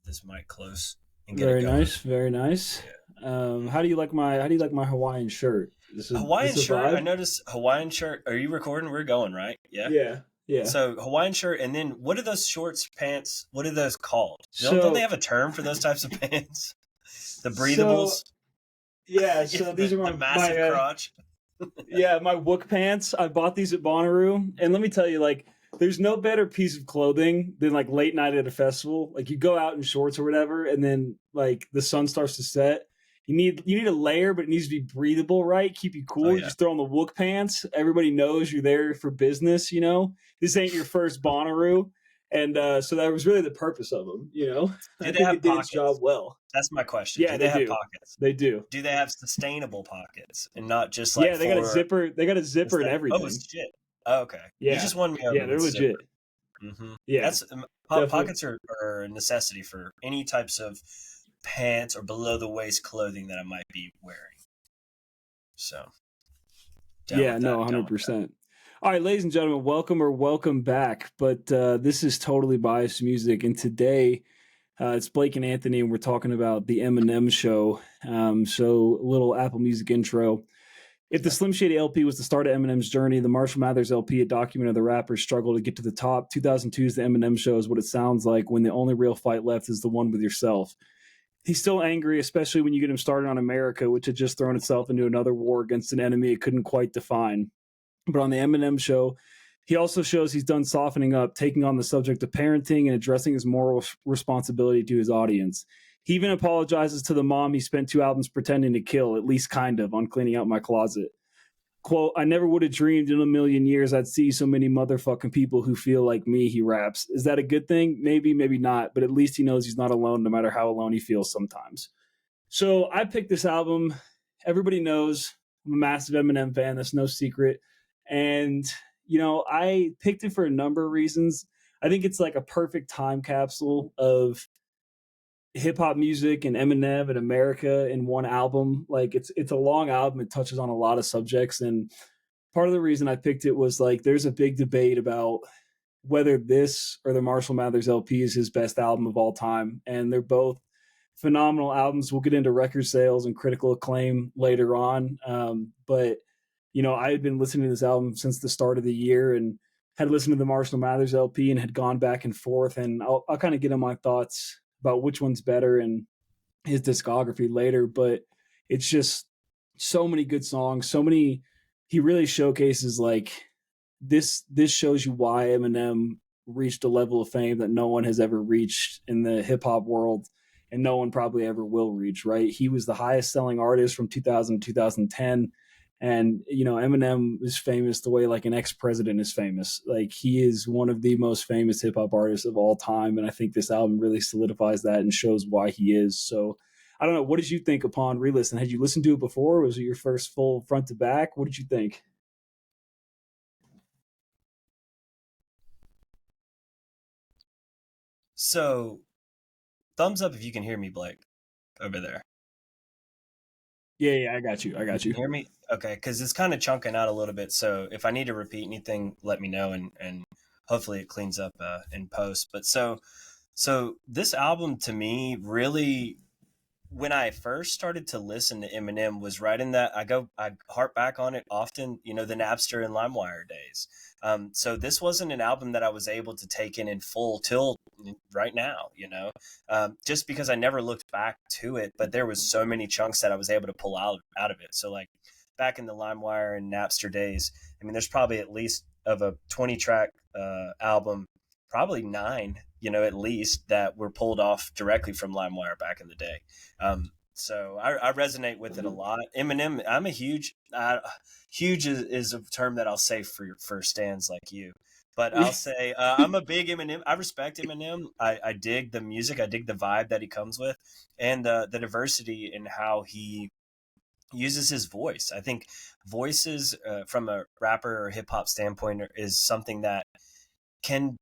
this mic close and get it Very going. nice, very nice. Yeah. How do you like my Hawaiian shirt? This Hawaiian a shirt. I vibe? noticed Hawaiian shirt. Are you recording? We're going, right? Yeah. Yeah, yeah. So Hawaiian shirt, and then what are those shorts, pants? What are those called? Don't they So have a term for those types of pants? The so breathables. yeah. Yeah, So these the are the my massive crotch. my Wook pants. I bought these at Bonnaroo, and let me tell you, like, there's no better piece of clothing than like late night at a festival. Like you go out in shorts or whatever, and then like the sun starts to set. You need a layer, but it needs to be breathable, right? Keep you Oh cool. You yeah. just throw on the Wook pants. Everybody knows you're there for business. This ain't your first Bonnaroo, and so that was really the purpose of them. Do I they think have it did its job pockets? well. That's my question. Yeah, Do they they have do. pockets? They do. Do they have sustainable pockets and not just like Yeah, they got a for zipper. They got a zipper and aesthetic? Oh everything. shit. Oh, okay. You Yeah, just won me over yeah, with they're the zipper. legit. hmm Yeah, That's definitely. pockets are a necessity for any types of pants or below the waist clothing that I might be wearing. So down Yeah, with no, that. Down with that. 100%. All right, ladies and gentlemen, welcome or welcome back. But this is totally biased music, and today it's Blake and Anthony, and we're talking about the Eminem Show. So, a little Apple Music intro. If the Yeah. Slim Shady LP was the start of Eminem's journey, the Marshall Mathers LP, a document of the rapper's struggle to get to the top, 2002's The Eminem Show is what it sounds like when the only real fight left is the one with yourself. He's still angry, especially when you get him started on America, which had just thrown itself into another war against an enemy it couldn't quite define. But on the Eminem Show, he also shows he's done softening up, taking on the subject of parenting and addressing his moral responsibility to his audience. He even apologizes to the mom he spent 2 albums pretending to kill, at least kind of, on cleaning out my closet. Quote, I never would have dreamed in a million years I'd see so many motherfucking people who feel like me, he raps. Is that a good thing? Maybe, maybe not, but at least he knows he's not alone no matter how alone he feels sometimes. So I picked this album. Everybody knows I'm a massive Eminem fan. That's no secret. And, I picked it for a number of reasons. I think it's like a perfect time capsule of hip hop music and Eminem and America in one album. Like it's a long album. It touches on a lot of subjects. And part of the reason I picked it was like there's a big debate about whether this or the Marshall Mathers LP is his best album of all time. And they're both phenomenal albums. We'll get into record sales and critical acclaim later on. But I had been listening to this album since the start of the year and had listened to the Marshall Mathers LP and had gone back and forth. And I'll kind of get in my thoughts about which one's better and his discography later. But it's just so many good songs, so many. He really showcases like this shows you why Eminem reached a level of fame that no one has ever reached in the hip hop world and no one probably ever will reach, right? He was the highest selling artist from 2000 to 2010. And, Eminem is famous the way like an ex-president is famous. Like he is one of the most famous hip hop artists of all time. And I think this album really solidifies that and shows why he is. So I don't know. What did you think upon re-listen? Had you listened to it before? Was it your first full front to back? What did you think? So thumbs up if you can hear me, Blake, over there. Yeah, yeah, I got you. I You got can you. hear me? Okay, because it's kind of chunking out a little bit. So if I need to repeat anything, let me know, and hopefully it cleans up in post. But so this album to me really, when I first started to listen to Eminem, was right in that I harp back on it often. The Napster and LimeWire days. So this wasn't an album that I was able to take in full till right now. Just because I never looked back to it, but there was so many chunks that I was able to pull out of it. So like back in the LimeWire and Napster days, I mean, there's probably at least of a 20 track album, probably nine, at least that were pulled off directly from LimeWire back in the day. So I resonate with it a lot. Eminem, I'm a huge is a term that I'll say for stands like you. But I'll say I'm a big Eminem. I respect Eminem. I dig the music. I dig the vibe that he comes with, and the diversity in how he uses his voice. I think voices from a rapper or hip hop standpoint is something that can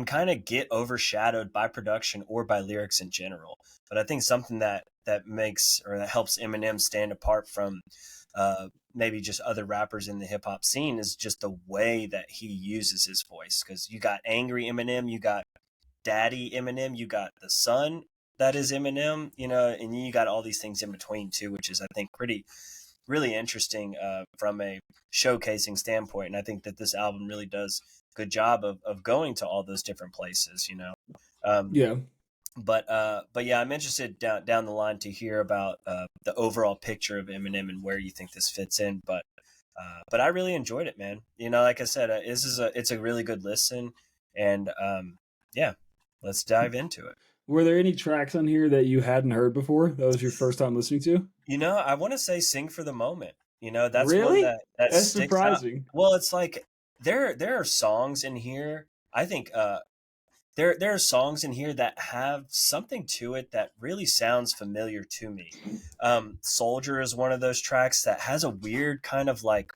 kind of get overshadowed by production or by lyrics in general. But I think something that makes or that helps Eminem stand apart from maybe just other rappers in the hip hop scene is just the way that he uses his voice. Because you got angry Eminem, you got daddy Eminem, you got the son that is Eminem, you know, and you got all these things in between too, which is I think pretty really interesting from a showcasing standpoint. And I think that this album really does a good job of going to all those different places, you know. Um, Yeah. but yeah, I'm interested down the line to hear about the overall picture of Eminem and where you think this fits in. But I really enjoyed it, man. You know, like I said, it's a really good listen, and yeah, let's dive into it. Were there any tracks on here that you hadn't heard before? That was your first time listening to? You know, I want to say "Sing for the Moment." You know, that's one Really? that That's sticks out. surprising. Well, it's like there are songs in here. I think there are songs in here that have something to it that really sounds familiar to me. Soldier is one of those tracks that has a weird kind of like,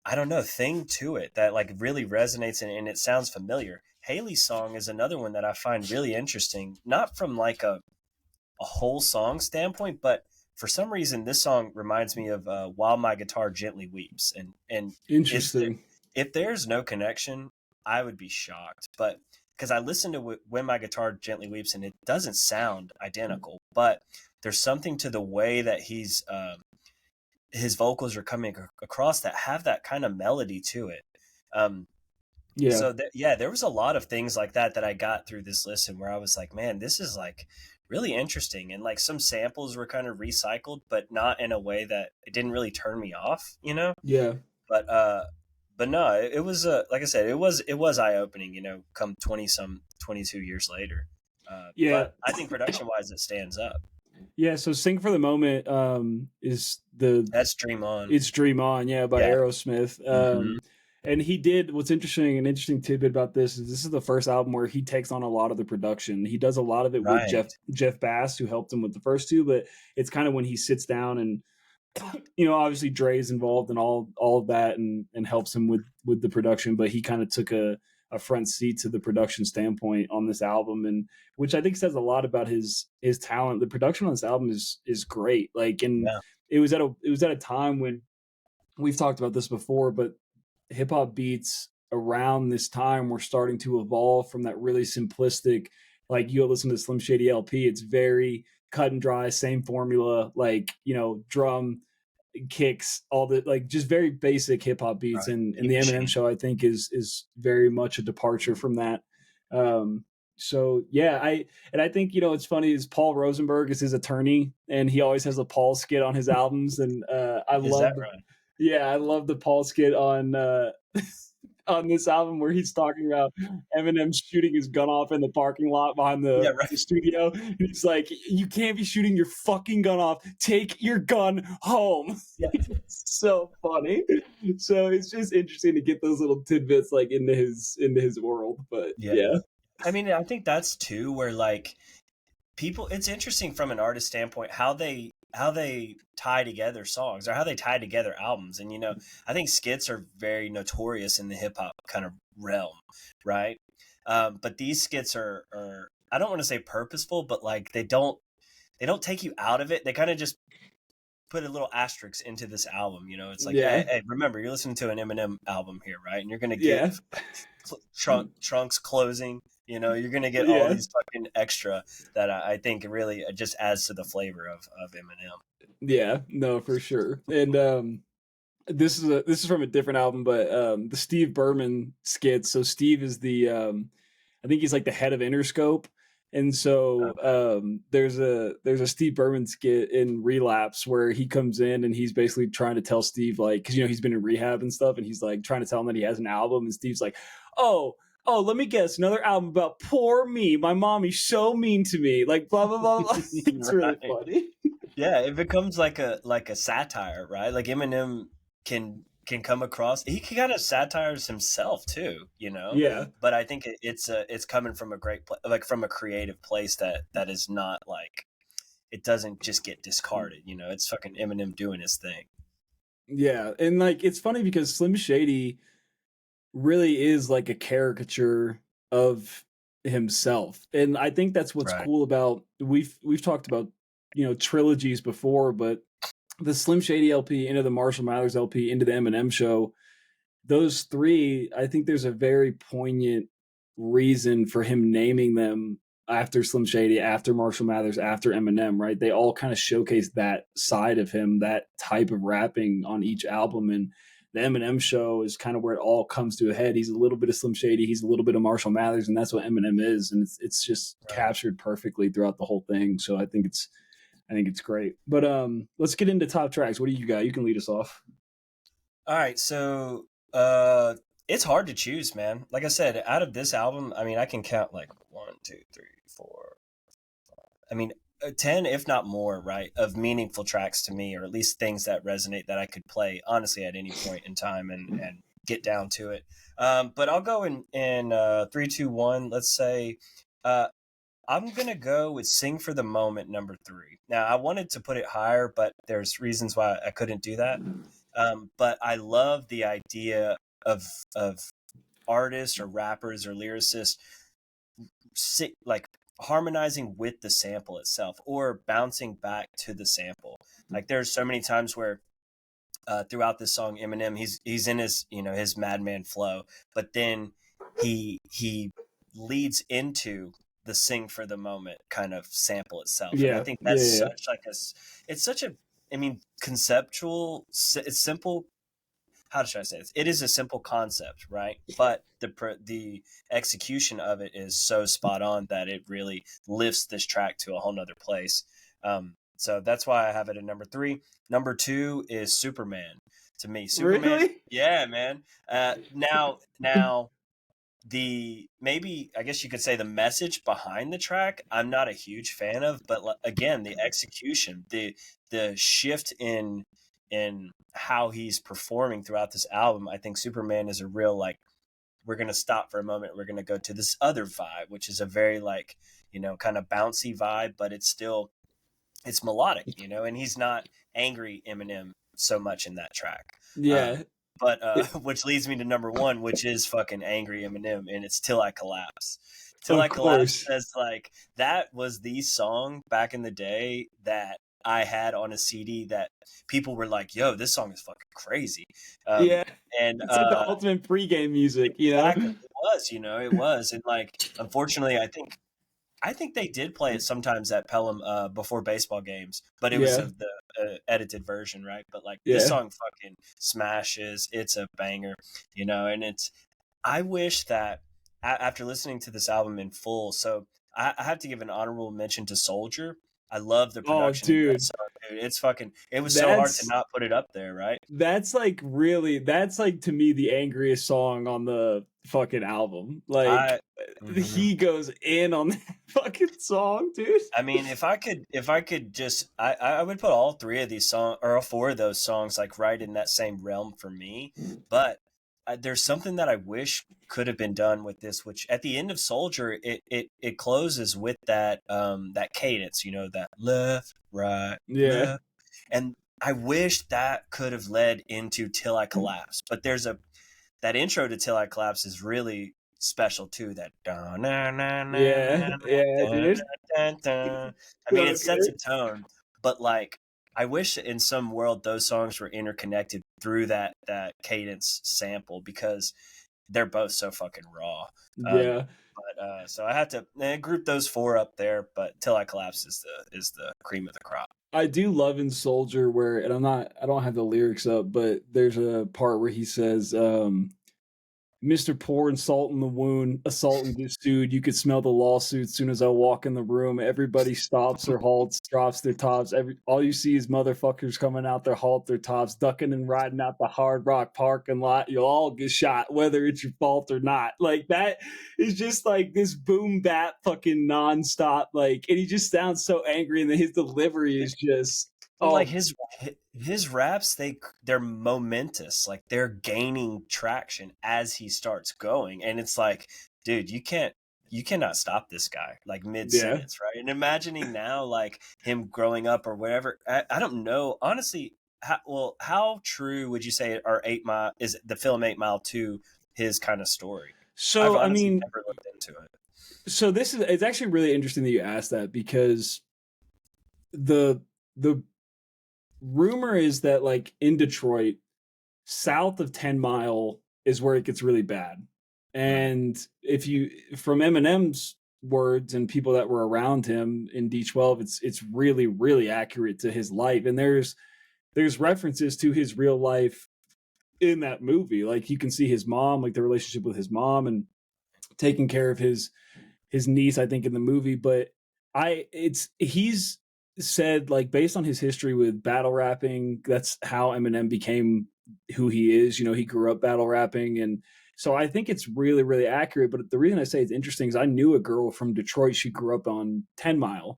I don't know, thing to it that like really resonates and it sounds familiar. Haley's song is another one that I find really interesting, not from like a whole song standpoint, but for some reason this song reminds me of While My Guitar Gently Weeps. And is there, Interesting. if there's no connection, I would be shocked. But because I listened to When My Guitar Gently Weeps and it doesn't sound identical, but there's something to the way that his vocals are coming across that have that kind of melody to it. Um, Yeah. so yeah, there was a lot of things like that I got through this listen where I was like, man, this is like really interesting. And like some samples were kind of recycled, but not in a way that it didn't really turn me off, you know? Yeah. But, but no, it was, like I said, it was eye opening, you know, come 22 years later. Yeah. But I think production wise, it stands up. Yeah. So Sing for the Moment is That's Dream On. it's Dream On, yeah, by Yeah. Aerosmith. Mm-hmm. And he did what's interesting, an interesting tidbit about this is the first album where he takes on a lot of the production. He does a lot of it with Right. Jeff Bass, who helped him with the first two, but it's kind of when he sits down and obviously Dre's involved in all of that and helps him with the production, but he kind of took a front seat to the production standpoint on this album, and which I think says a lot about his talent. The production on this album is great. Like, and Yeah. it was at a time when we've talked about this before, but hip hop beats around this time were starting to evolve from that really simplistic, like you listen to Slim Shady LP, it's very cut and dry, same formula, like, drum, kicks, all the like just very basic hip hop beats. Right. And Beat the Eminem Machine. Show, I think, is very much a departure from that. So yeah, I think, it's funny is Paul Rosenberg is his attorney, and he always has a Paul skit on his albums, and I Is love that right? I love the Paul skit on on this album where he's talking about Eminem shooting his gun off in the parking lot behind Yeah. the Right. studio. And he's like, "You can't be shooting your fucking gun off. Take your gun home." Yeah. It's so funny. So it's just interesting to get those little tidbits like into his world. But Yeah. yeah, I mean, I think that's too where like people, it's interesting from an artist standpoint how they tie together songs or how they tie together albums. And I think skits are very notorious in the hip hop kind of realm, right? But these skits are I don't want to say purposeful, but like they don't take you out of it. They kind of just put a little asterisk into this album. It's like, yeah, hey, remember you're listening to an Eminem album here, right? And you're gonna get yeah, trunks closing. You're gonna get all yeah. these fucking extra that I think really just adds to the flavor of Eminem. Yeah, no, for sure. And this is from a different album, but the Steve Berman skits. So Steve is the I think he's like the head of Interscope. And so there's a Steve Berman skit in Relapse where he comes in and he's basically trying to tell Steve, like, because he's been in rehab and stuff, and he's like trying to tell him that he has an album, and Steve's like, oh, let me guess, another album about poor me. My mommy's so mean to me. Like blah blah blah. Blah. It's really Right. funny. Yeah, it becomes like a satire, right? Like Eminem can come across. He kind of satires himself too, Yeah. But I think it's coming from a great like from a creative place that is not like it doesn't just get discarded. It's fucking Eminem doing his thing. Yeah. And like it's funny because Slim Shady really is like a caricature of himself. And I think that's what's Right. cool about we've talked about, trilogies before, but the Slim Shady LP, into the Marshall Mathers LP, into the Eminem Show, those three, I think there's a very poignant reason for him naming them after Slim Shady, after Marshall Mathers, after Eminem, right? They all kind of showcase that side of him, that type of rapping on each album. And the Eminem Show is kind of where it all comes to a head. He's a little bit of Slim Shady, he's a little bit of Marshall Mathers, and that's what Eminem is. And it's just Right. captured perfectly throughout the whole thing. So I think it's great. But let's get into top tracks. What do you got? You can lead us off. All right, so it's hard to choose, man. Like I said, out of this album, I mean, I can count like 1, 2, 3, 4. I mean, 10, if not more, right, of meaningful tracks to me, or at least things that resonate that I could play honestly at any point in time and get down to it. But I'll go in 3, 2, 1. Let's say I'm gonna go with "Sing for the Moment" number 3. Now, I wanted to put it higher, but there's reasons why I couldn't do that. But I love the idea of artists or rappers or lyricists like harmonizing with the sample itself or bouncing back to the sample. Like there's so many times where throughout this song, Eminem he's in his his madman flow, but then he leads into the "Sing for the Moment" kind of sample itself, and I Yeah, think yeah, that's yeah. such like it's such a, I mean, conceptual. It's simple. How should I say this? It is a simple concept, right? But the execution of it is so spot on that it really lifts this track to a whole nother place. So that's why I have it at number 3. Number 2 is Superman. To me, Superman. Really? Yeah, man. Now the, maybe I guess you could say, the message behind the track I'm not a huge fan of, but again, the execution, the shift in how he's performing throughout this album, I think Superman is a real, like, we're going to stop for a moment, we're going to go to this other vibe, which is a very, like, kind of bouncy vibe, but it's melodic, and he's not angry Eminem so much in that track. Yeah. But which leads me to number 1, which is fucking angry Eminem, and it's "Till I Collapse." "Till Of I Collapse" course. says, like, that was the song back in the day that I had on a CD that people were like, "Yo, this song is fucking crazy." Um, Yeah. and It's like the ultimate pregame music, exactly, it was, it was, and, like, unfortunately, I think they did play it sometimes at Pelham before baseball games, but it was Yeah. of the edited version, right? But, like, this Yeah. song fucking smashes. It's a banger, and I wish that after listening to this album in full, so I have to give an honorable mention to Soldier. I love the Oh, production in that dude. song, dude. It's fucking. It was so hard to That's not put it up there, right? that's like to me the angriest song on the fucking album. Like I. Mhm. he goes in on that fucking song, dude. I mean, if I could just, I would put all 3 of these songs, or all 4 of those songs, like, right in that same realm for me. But there's something that I wish could have been done with this, which at the end of Soldier, it closes with that cadence, that left, right, Yeah. left, and I wish that could have led into "Till I Collapse." But that intro to "Till I Collapse" is really special too. That dun, dun, dun, Yeah. dun, Yeah, dun, dude. dun, dun. I mean, So it sets a good. tone, but, like, I wish in some world those songs were interconnected through that cadence sample, because they're both so fucking raw. Um, Yeah. but so I had to group those 4 up there, but "Till I Collapse" is the cream of the crop. I do love in Soldier where, and I don't have the lyrics up, but there's a part where he says, Mr. Poor and salt in the wound, assault and get sued. You could smell the lawsuit soon as I walk in the room. Everybody stops or halts, drops their tops. All you see is motherfuckers coming out their halt their tops, ducking and riding out the Hard Rock parking lot. You'll all get shot, whether it's your fault or not. Like that is just like this boom bap fucking nonstop. Like, and he just sounds so angry, and then his delivery is just Well, like, oh his raps, they're momentous. Like, they're gaining traction as he starts going, and it's like, dude, you cannot stop this guy, like, mid yeah. sentence, right? And imagining now, like, him growing up or whatever. I don't know, honestly. How true would you say are 8 Mile is the film 8 Mile to his kind of story? I've So I honestly mean, never looked into it. so it's actually really interesting that you asked that because the the rumor is that like in Detroit, south of 10 Mile is where it gets really bad. And if you, from Eminem's words and people that were around him in D12, it's really, really accurate to his life. And there's references to his real life in that movie. Like you can see his mom, like the relationship with his mom and taking care of his niece, I think, in the movie. But he's said, like, based on his history with battle rapping, that's how Eminem became who he is. You know, he grew up battle rapping. And so I think it's really, really accurate. But the reason I say it's interesting is I knew a girl from Detroit. She grew up on 10 Mile,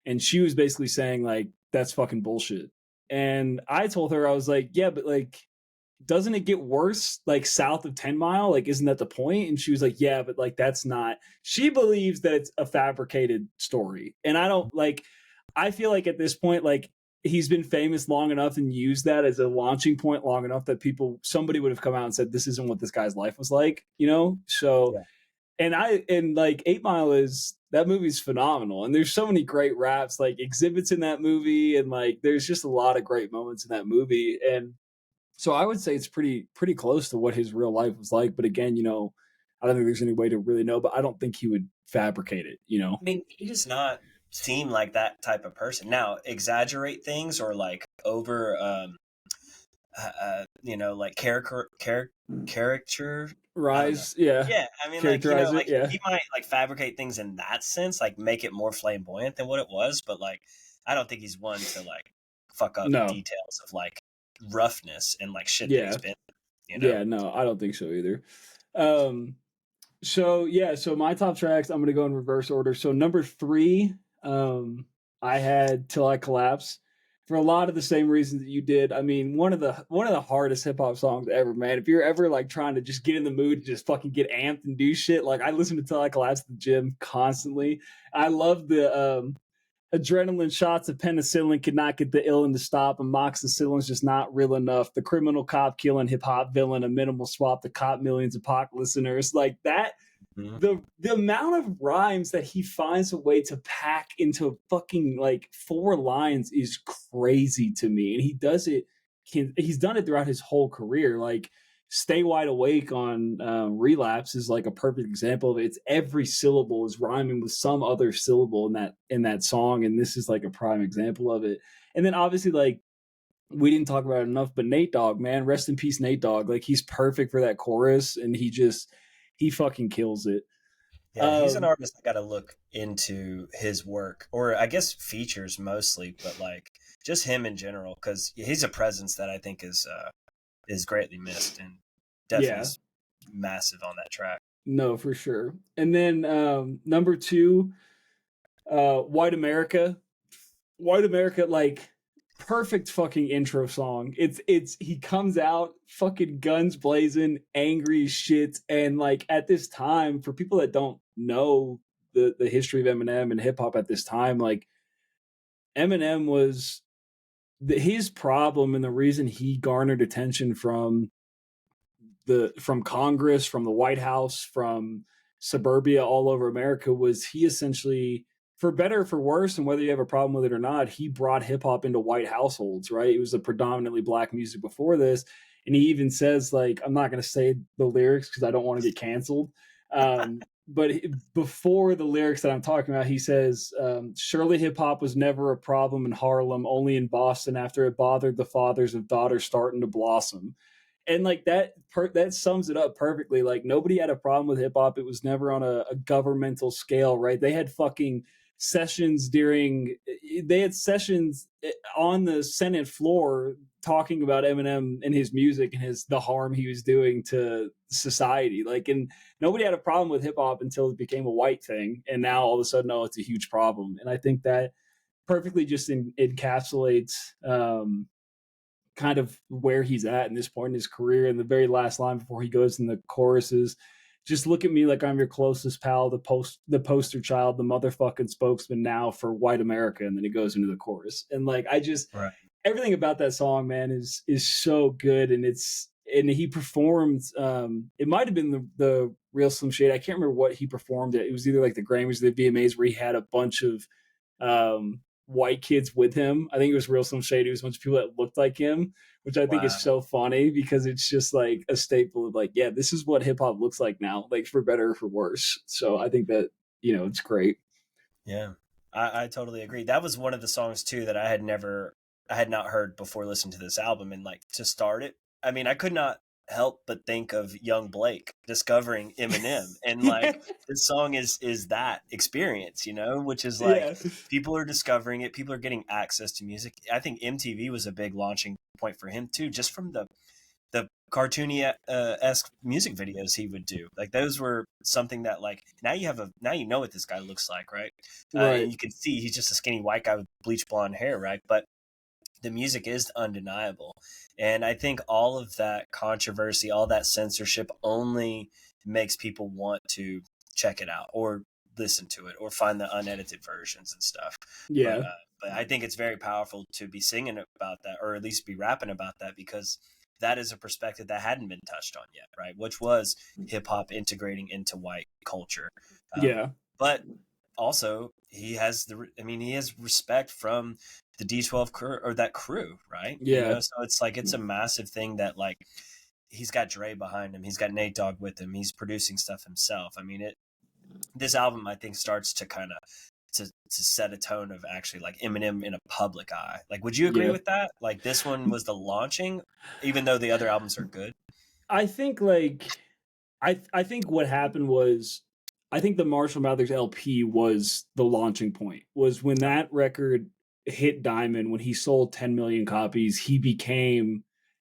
and she was basically saying, like, that's fucking bullshit. And I told her, I was like, yeah, but like, doesn't it get worse like south of 10 Mile? Like, isn't that the point? And she was like, yeah, but like, that's not, she believes that it's a fabricated story. And I don't like, I feel like at this point, like, he's been famous long enough and used that as a launching point long enough that somebody would have come out and said, this isn't what this guy's life was like, you know? So, Yeah. and like 8 Mile that movie's phenomenal. And there's so many great raps, like exhibits in that movie. And like, there's just a lot of great moments in that movie. And so I would say it's pretty close to what his real life was like. But again, you know, I don't think there's any way to really know, but I don't think he would fabricate it, you know? I mean, he does not seem like that type of person. Now, exaggerate things or like over, you know, like caricature. I don't know. Rise, yeah. Yeah, I mean, like, you know, Characterize it, like yeah. he might like fabricate things in that sense, like make it more flamboyant than what it was. But like, I don't think he's one to like fuck up No. details of like roughness and like shit that Yeah. he's been, you know. Yeah, no, I don't think so either. So yeah, so my top tracks, I'm gonna go in reverse order. So number 3, I had Till I Collapse for a lot of the same reasons that you did. I mean, one of the hardest hip hop songs ever, man. If you're ever like trying to just get in the mood to just fucking get amped and do shit, like I listen to Till I Collapse at the gym constantly. I love the adrenaline shots of penicillin could not get the illin to stop. Amoxicillin's just not real enough. The criminal cop killing hip hop villain, a minimal swap to cop millions of pop listeners. Like that, Mhm. the amount of rhymes that he finds a way to pack into fucking like 4 lines is crazy to me. And he does it, he's done it throughout his whole career. Like Stay Wide Awake on Relapse is like a perfect example of it. It's every syllable is rhyming with some other syllable in that song, and this is like a prime example of it. And then obviously, like, we didn't talk about it enough, but Nate Dogg, man, rest in peace, Nate Dogg. Like, he's perfect for that chorus, and he fucking kills it. Yeah, he's an artist I got to look into his work, or I guess features mostly, but like just him in general, because he's a presence that I think is greatly missed and definitely Yeah, is massive on that track. no, for sure. And then number 2, White America. White America, like, perfect fucking intro song. It's he comes out fucking guns blazing, angry as shit, and like at this time, for people that don't know the history of Eminem and hip hop at this time, like Eminem was his problem and the reason he garnered attention from Congress, from the White House, from suburbia all over America was he essentially, for better or for worse, and whether you have a problem with it or not, he brought hip hop into white households, right? It was a predominantly black music before this. And he even says, like, I'm not going to say the lyrics because I don't want to get canceled. But before the lyrics that I'm talking about, he says, surely hip hop was never a problem in Harlem, only in Boston after it bothered the fathers of daughters starting to blossom. And like that sums it up perfectly. Like nobody had a problem with hip hop. It was never on a governmental scale, right? They had fucking sessions they had sessions on the Senate floor talking about Eminem and his music and the harm he was doing to society. Like, and nobody had a problem with hip hop until it became a white thing, and now all of a sudden, oh, it's a huge problem. And I think that perfectly just encapsulates kind of where he's at in this point in his career. And the very last line before he goes in the chorus is, just look at me like I'm your closest pal, the poster child, the motherfucking spokesman now for white America. And then it goes into the chorus. And like, Right. everything about that song, man, is so good. And he performed, it might've been the real Slim Shady. I can't remember what he performed at. It was either like the Grammys or the VMAs where he had a bunch of, white kids with him. I think it was Real Slim Shady. It was a bunch of people that looked like him, which I think Wow. is so funny because it's just like a staple of like, yeah, this is what hip hop looks like now, like for better or for worse. So I think that, it's great. Yeah, I totally agree. That was one of the songs too that I had not heard before listening to this album. And like to start it, I mean, I could not help but think of young Blake discovering Eminem. And like this song is that experience, which is like Yeah. people are discovering it, people are getting access to music. I think MTV was a big launching point for him too, just from the cartoony esque music videos he would do. Like those were something that like now you know what this guy looks like, right? Right. And you can see he's just a skinny white guy with bleach blonde hair, right? But the music is undeniable, and I think all of that controversy, all that censorship, only makes people want to check it out or listen to it or find the unedited versions and stuff. Yeah. But I think it's very powerful to be singing about that, or at least be rapping about that, because that is a perspective that hadn't been touched on yet, right? Which was hip hop integrating into white culture. Yeah. But also he has he has respect from the D12 crew, or that crew, right? Yeah. So it's like it's a massive thing that like he's got Dre behind him, he's got Nate Dogg with him, he's producing stuff himself. I mean, this album I think starts to kind of to set a tone of actually like Eminem in a public eye. Like, would you agree Yeah. with that? Like, this one was the launching, even though the other albums are good. I think like I think what happened was I think the Marshall Mathers LP was the launching point. Was when that record hit diamond, when he sold 10 million copies, he became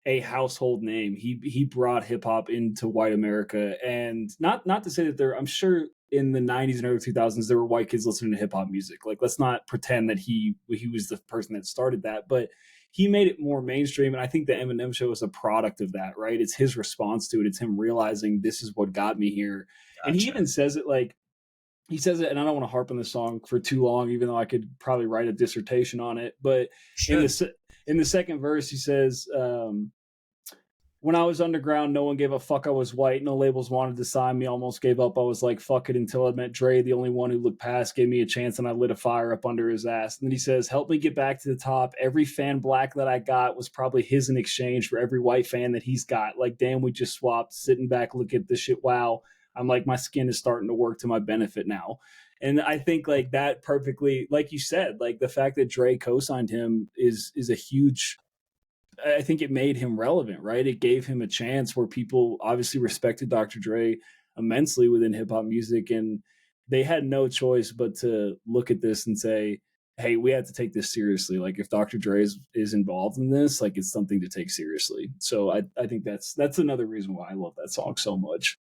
a household name. He brought hip hop into white America, and not to say that I'm sure in the 90s and early 2000s there were white kids listening to hip hop music. Like, let's not pretend that he was the person that started that, but he made it more mainstream. And I think the Eminem Show is a product of that, right? It's his response to it. It's him realizing this is what got me here. And he Gotcha. even says it like, he says it, and I don't want to harp on this song for too long, even though I could probably write a dissertation on it. But in the second verse, he says, when I was underground, no one gave a fuck I was white. No labels wanted to sign me. Almost gave up. I was like, fuck it, until I met Dre, the only one who looked past, gave me a chance, and I lit a fire up under his ass. And then he says, help me get back to the top. Every fan black that I got was probably his in exchange for every white fan that he's got. Like, damn, we just swapped. Sitting back, look at this shit. Wow. I'm like, my skin is starting to work to my benefit now. And I think like that perfectly, like you said, like the fact that Dre co-signed him is a huge, I think it made him relevant, right? It gave him a chance where people obviously respected Dr. Dre immensely within hip hop music, and they had no choice but to look at this and say, hey, we have to take this seriously. Like, if Dr. Dre is involved in this, like, it's something to take seriously. So I think that's another reason why I love that song so much.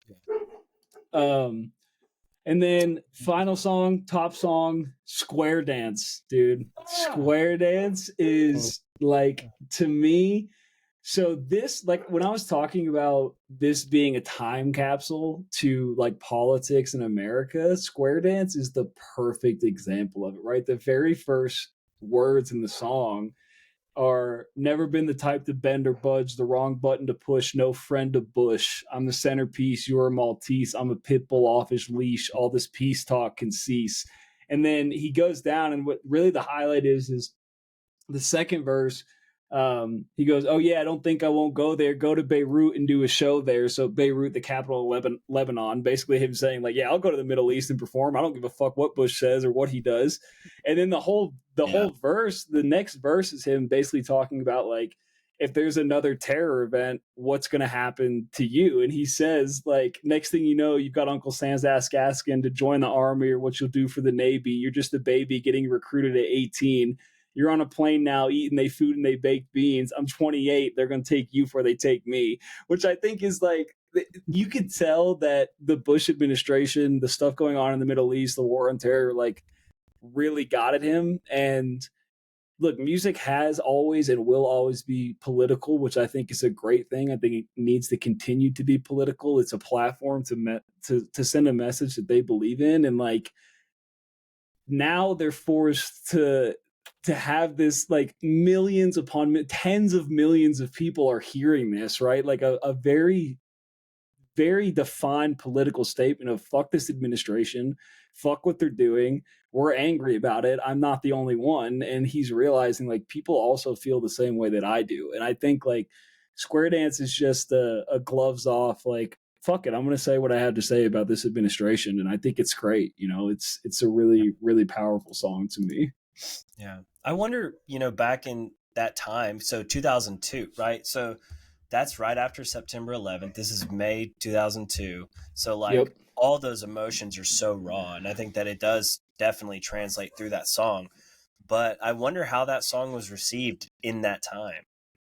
And then final song, top song, Square Dance, dude. Square Dance is like, to me, so this, like, when I was talking about this being a time capsule to like politics in America, Square Dance is the perfect example of it, right? The very first words in the song are never been the type to bend or budge, the wrong button to push, no friend to Bush. I'm the centerpiece, you're a Maltese, I'm a pit bull off his leash, all this peace talk can cease. And then he goes down, and what really the highlight is the second verse. He goes, oh yeah, I don't think I won't go there. Go to Beirut and do a show there. So Beirut, the capital of Lebanon, basically him saying like, yeah, I'll go to the Middle East and perform. I don't give a fuck what Bush says or what he does. And then the whole verse, the next verse is him basically talking about like, if there's another terror event, what's going to happen to you? And he says, like, next thing you know, you've got Uncle Sam's ass asking to join the army or what you'll do for the Navy. You're just a baby getting recruited at 18. You're on a plane now eating they food and they baked beans. I'm 28. They're going to take you before they take me, which I think is like, you could tell that the Bush administration, the stuff going on in the Middle East, the war on terror, like really got at him. And look, music has always and will always be political, which I think is a great thing. I think it needs to continue to be political. It's a platform to send a message that they believe in. And like, now they're forced to have this, like, millions upon tens of millions of people are hearing this, right? Like a very very defined political statement of fuck this administration, fuck what they're doing. We're angry about it. I'm not the only one. And he's realizing like people also feel the same way that I do. And I think like Square Dance is just a gloves off, like, fuck it, I'm going to say what I had to say about this administration. And I think it's great. You know, it's a really, really powerful song to me. Yeah. I wonder, back in that time, so 2002, right? So that's right after September 11th. This is May 2002. So like Yep. all those emotions are so raw. And I think that it does definitely translate through that song. But I wonder how that song was received in that time.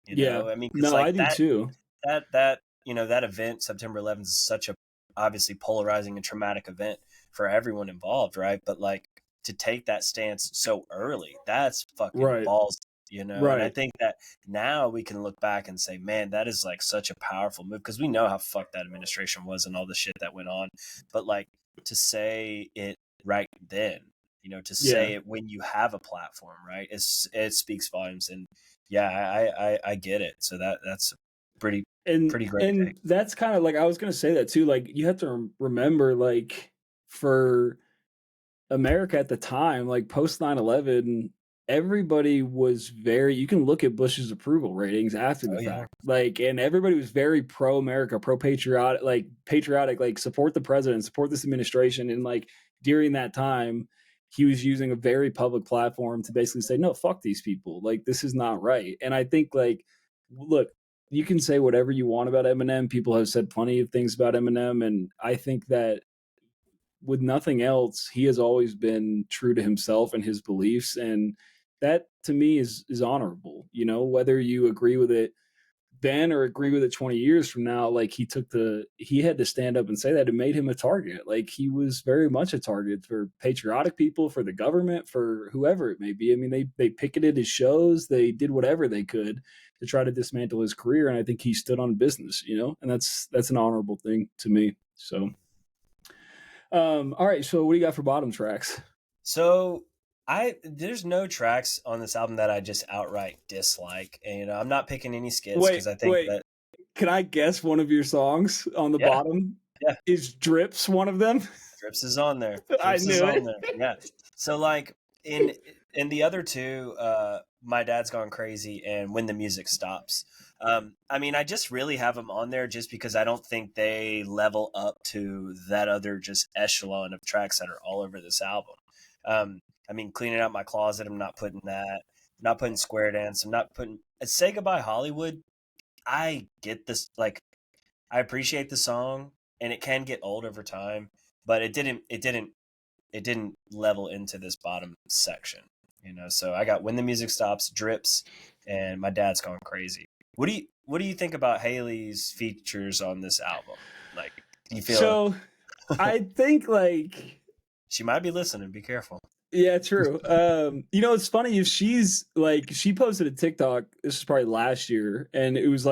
Yeah. I mean, because No, like I do too. that event, September 11th, is such a obviously polarizing and traumatic event for everyone involved, right? But like to take that stance so early, that's fucking Right. balls, And I Right. think that now we can look back and say, man, that is like such a powerful move, because we know how fucked that administration was and all the shit that went on. But like to say it right then, to say Yeah. it when you have a platform, right? It speaks volumes. And yeah, I get it. So that's pretty And great take. that's kind of like, I was going to say that too. Like you have to remember, like, for America at the time, like post 9/11, everybody was very, you can look at Bush's approval ratings after the Oh yeah. fact. Like, and everybody was very pro America, pro patriotic, like support the president, support this administration. And like during that time, he was using a very public platform to basically say, no, fuck these people. Like, this is not right. And I think, like, look, you can say whatever you want about Eminem. People have said plenty of things about Eminem. And I think that with nothing else, he has always been true to himself and his beliefs. And that to me is honorable, whether you agree with it then or agree with it 20 years from now. Like he had to stand up and say that. It made him a target. Like he was very much a target for patriotic people, for the government, for whoever it may be. I mean, they picketed his shows, they did whatever they could to try to dismantle his career. And I think he stood on business, and that's an honorable thing to me. So all right, so what do you got for bottom tracks? So there's no tracks on this album that I just outright dislike, and I'm not picking any skits because I think that. Can I guess one of your songs on the bottom? Yeah. Is Drips one of them? Drips is on there. I knew it. Yeah. So like in the other two, My Dad's Gone Crazy and When the Music Stops. I mean, I just really have them on there just because I don't think they level up to that other just echelon of tracks that are all over this album. I mean, Cleaning Out My Closet, I'm not putting that. I'm not putting Square Dance. I'm not putting Say Goodbye Hollywood. I get this, like, I appreciate the song and it can get old over time, but it didn't level into this bottom section, So I got When the Music Stops, Drips, and My Dad's Gone Crazy. What do you think about Haley's features on this album? Like, do you feel so? I think like she might be listening. Be careful. Yeah, true. It's funny if she posted a TikTok. This was probably last year, and it was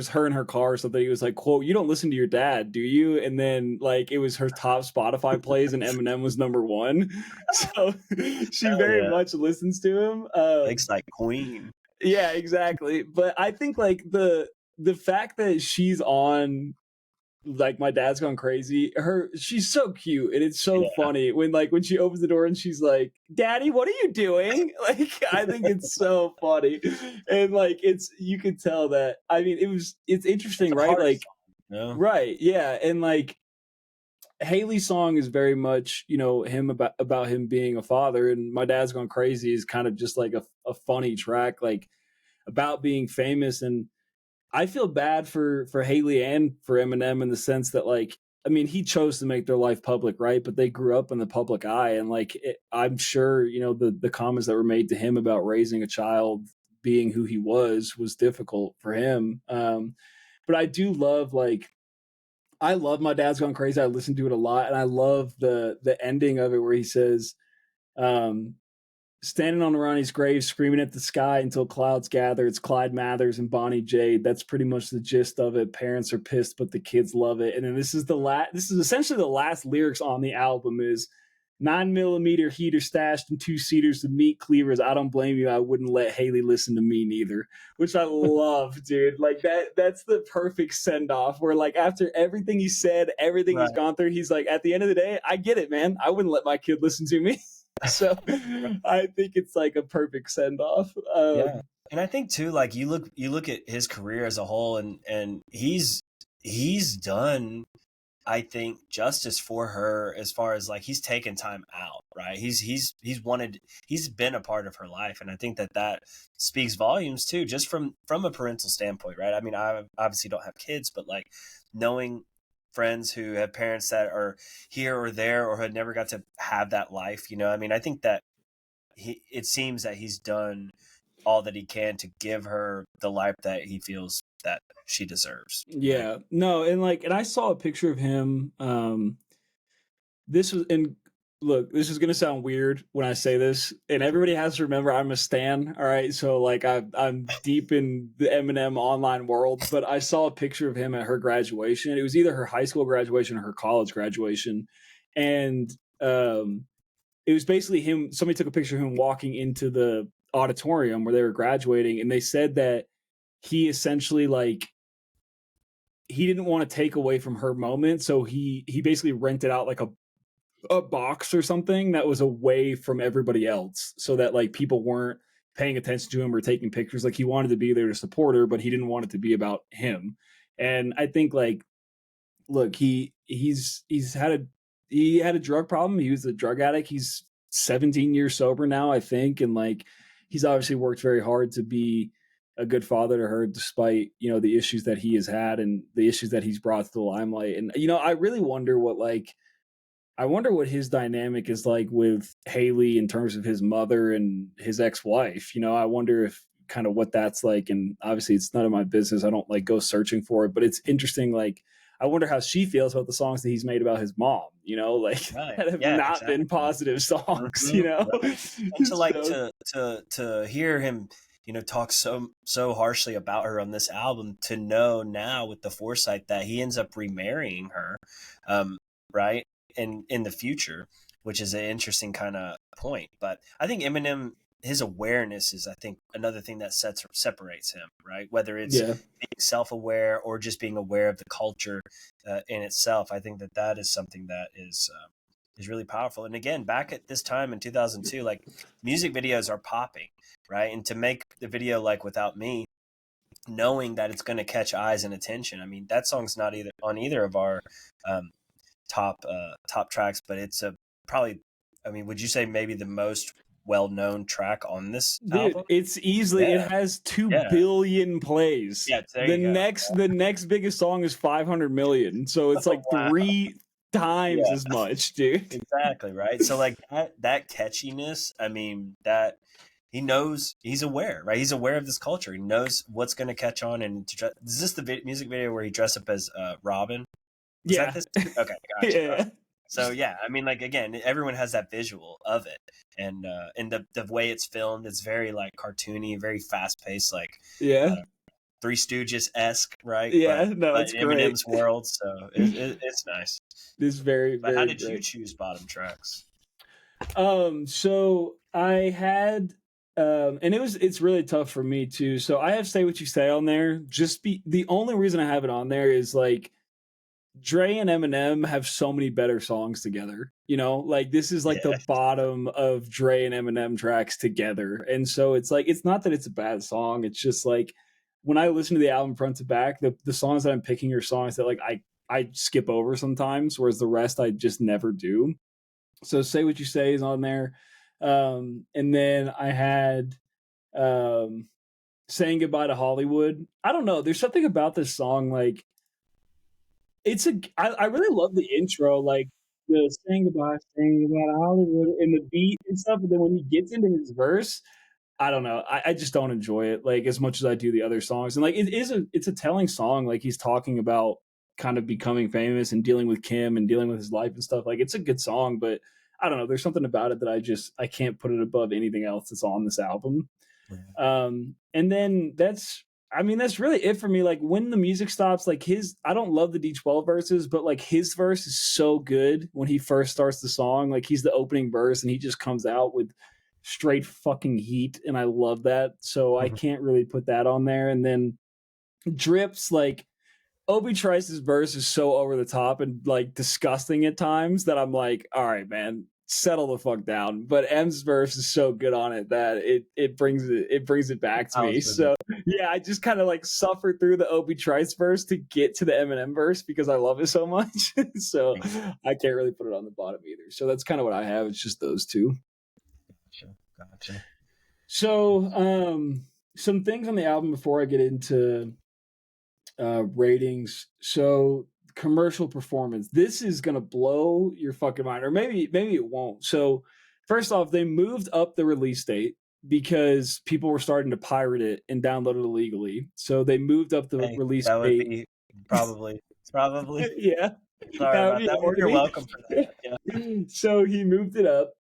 her in her car or something. It was like, quote, "You don't listen to your dad, do you?" And then like it was her top Spotify plays, and Eminem was number one. So she very much listens to him. Thanks, like Queen. Yeah, exactly. But I think like the fact that she's on, like, My Dad's Gone Crazy, she's so cute, and it's so funny when she opens the door and she's like, "Daddy, what are you doing?" Like, I think it's so funny. And like you could tell that, I mean, it's interesting, right? Like song, right, yeah. And like Haley's song is very much, him about him being a father, and My Dad's Gone Crazy is kind of just like a funny track, like about being famous. And I feel bad for Haley and for Eminem in the sense that, like, I mean, he chose to make their life public, right? But they grew up in the public eye, and like, I'm sure the comments that were made to him about raising a child, being who he was difficult for him. But I do love, like, I love My Dad's Gone Crazy. I listen to it a lot, and I love the ending of it where he says, "Standing on Ronnie's grave, screaming at the sky until clouds gather. It's Clyde Mathers and Bonnie Jade." That's pretty much the gist of it. Parents are pissed, but the kids love it. And then this is essentially the last lyrics on the album is, 9mm heater stashed in 2-seaters with meat cleavers. I don't blame you. I wouldn't let Haley listen to me neither, which I love, dude. Like that's the perfect send off where like after everything he said, everything he's Right. gone through, he's like, at the end of the day, I get it, man. I wouldn't let my kid listen to me. So I think it's like a perfect send off. Yeah. And I think too, like you look at his career as a whole, and he's done, I think, justice for her as far as like he's taken time out, right? He's been a part of her life, and I think that speaks volumes too, just from a parental standpoint, right? I mean, I obviously don't have kids, but like knowing friends who have parents that are here or there or had never got to have that life, I mean, I think that it seems that he's done all that he can to give her the life that he feels that she deserves. Right? Yeah. No, and I saw a picture of him. This was in Look, this is gonna sound weird when I say this, and everybody has to remember I'm a stan. All right, so like I'm deep in the Eminem online world, but I saw a picture of him at her graduation. It was either her high school graduation or her college graduation, and um, it was basically him. Somebody took a picture of him walking into the auditorium where they were graduating, and they said that he essentially like he didn't want to take away from her moment, so he basically rented out like a box or something that was away from everybody else so that like people weren't paying attention to him or taking pictures. Like he wanted to be there to support her, but he didn't want it to be about him. And I think like look, he had a drug problem. He was a drug addict. He's 17 years sober now, I think, and like he's obviously worked very hard to be a good father to her despite, the issues that he has had and the issues that he's brought to the limelight. And I really wonder what his dynamic is like with Haley in terms of his mother and his ex-wife. I wonder if kind of what that's like. And obviously it's none of my business. I don't like go searching for it, but it's interesting. Like, I wonder how she feels about the songs that he's made about his mom, like Right. that have Yeah, not exactly. been positive songs, Right. And to like So, to hear him, talk so harshly about her on this album, to know now with the foresight that he ends up remarrying her, right, in the future, which is an interesting kind of point. But I think Eminem, his awareness is, I think, another thing that separates him, right? Whether it's yeah. being self-aware or just being aware of the culture in itself. I think that is something that is really powerful. And again, back at this time in 2002, like music videos are popping, right? And to make the video like Without Me, knowing that it's going to catch eyes and attention. I mean, that song's not either on either of our um, top tracks, but it's probably. I mean, would you say maybe the most well-known track on this Dude, album? it's easily it Yeah, has 2 yeah, billion plays. yeah. There The you go. next biggest song is 500 million. So it's like Wow. 3 times Yeah, as much, dude. exactly. Right. So like that catchiness. I mean, that he knows, he's aware, right? He's aware of this culture. He knows what's going to catch on. And is this the music video where he dressed up as Robin? Was that Yeah. this? Okay, gotcha. Okay. Yeah. So yeah, I mean, like again, everyone has that visual of it, and the way it's filmed, it's very like cartoony, very fast paced, like Yeah. Three Stooges esque, right? Yeah, But no, it's great. Eminem's world, so it's nice. It's very, But how very did you great. choose bottom tracks? So I had and it's really tough for me too. So I have Say What You Say on there. The only reason I have it on there is like Dre and Eminem have so many better songs together. Like this is like the Yeah, bottom of Dre and Eminem tracks together. And so it's like it's not that it's a bad song. It's just like when I listen to the album front to back, the songs that I'm picking are songs that like I skip over sometimes, whereas the rest I just never do. So Say What You Say is on there. And then I had Saying Goodbye to Hollywood. I don't know. There's something about this song like I really love the intro, like the saying goodbye to Hollywood and the beat and stuff. But then when he gets into his verse, I don't know. I just don't enjoy it like as much as I do the other songs. And like it's a telling song. Like he's talking about kind of becoming famous and dealing with Kim and dealing with his life and stuff. Like it's a good song, but I don't know. There's something about it that I can't put it above anything else that's on this album. yeah. And then that's I mean, that's really it for me. Like when the music stops, like I don't love the D12 verses, but like his verse is so good when he first starts the song. Like he's the opening verse and he just comes out with straight fucking heat. And I love that. So I Mhm. can't really put that on there. And then Drips, like Obi Trice's verse is so over the top and like disgusting at times that I'm like, all right, man, settle the fuck down. But M's verse is so good on it that it brings it back to I me. was with it. So yeah, I just kind of like suffer through the Obi Trice verse to get to the Eminem verse because I love it so much. So I can't really put it on the bottom either. So that's kind of what I have. It's just those two. Gotcha. So some things on the album before I get into ratings. So commercial performance. This is gonna blow your fucking mind, or maybe it won't. So first off, they moved up the release date because people were starting to pirate it and download it illegally. So they moved up the Hey, release that would date. be probably. Yeah, Sorry that would about be that, or you're welcome for that. Yeah. happening. So he moved it up.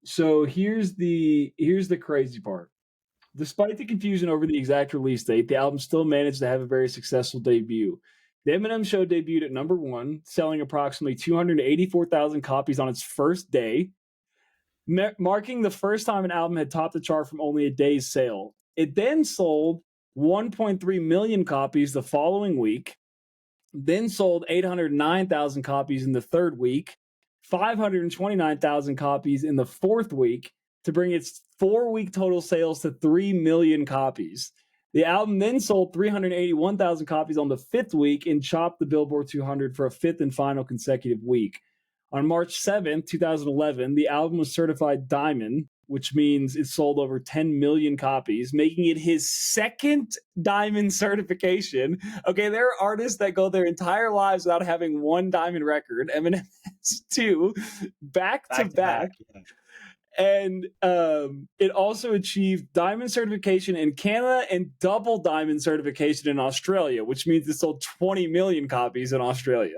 So here's the crazy part. Despite the confusion over the exact release date, the album still managed to have a very successful debut. The Eminem Show debuted at number one, selling approximately 284,000 copies on its first day, marking the first time an album had topped the chart from only a day's sale. It then sold 1.3 million copies the following week, then sold 809,000 copies in the third week, 529,000 copies in the fourth week to bring its 4-week total sales to 3 million copies. The album then sold 381,000 copies on the fifth week and chopped the Billboard 200 for a fifth and final consecutive week. On March 7th, 2011, the album was certified diamond, which means it sold over 10 million copies, making it his second diamond certification. Okay, there are artists that go their entire lives without having one diamond record. Eminem has two back to Back to back. back. Yeah. And it also achieved diamond certification in Canada and double diamond certification in Australia, which means it sold 20 million copies in Australia.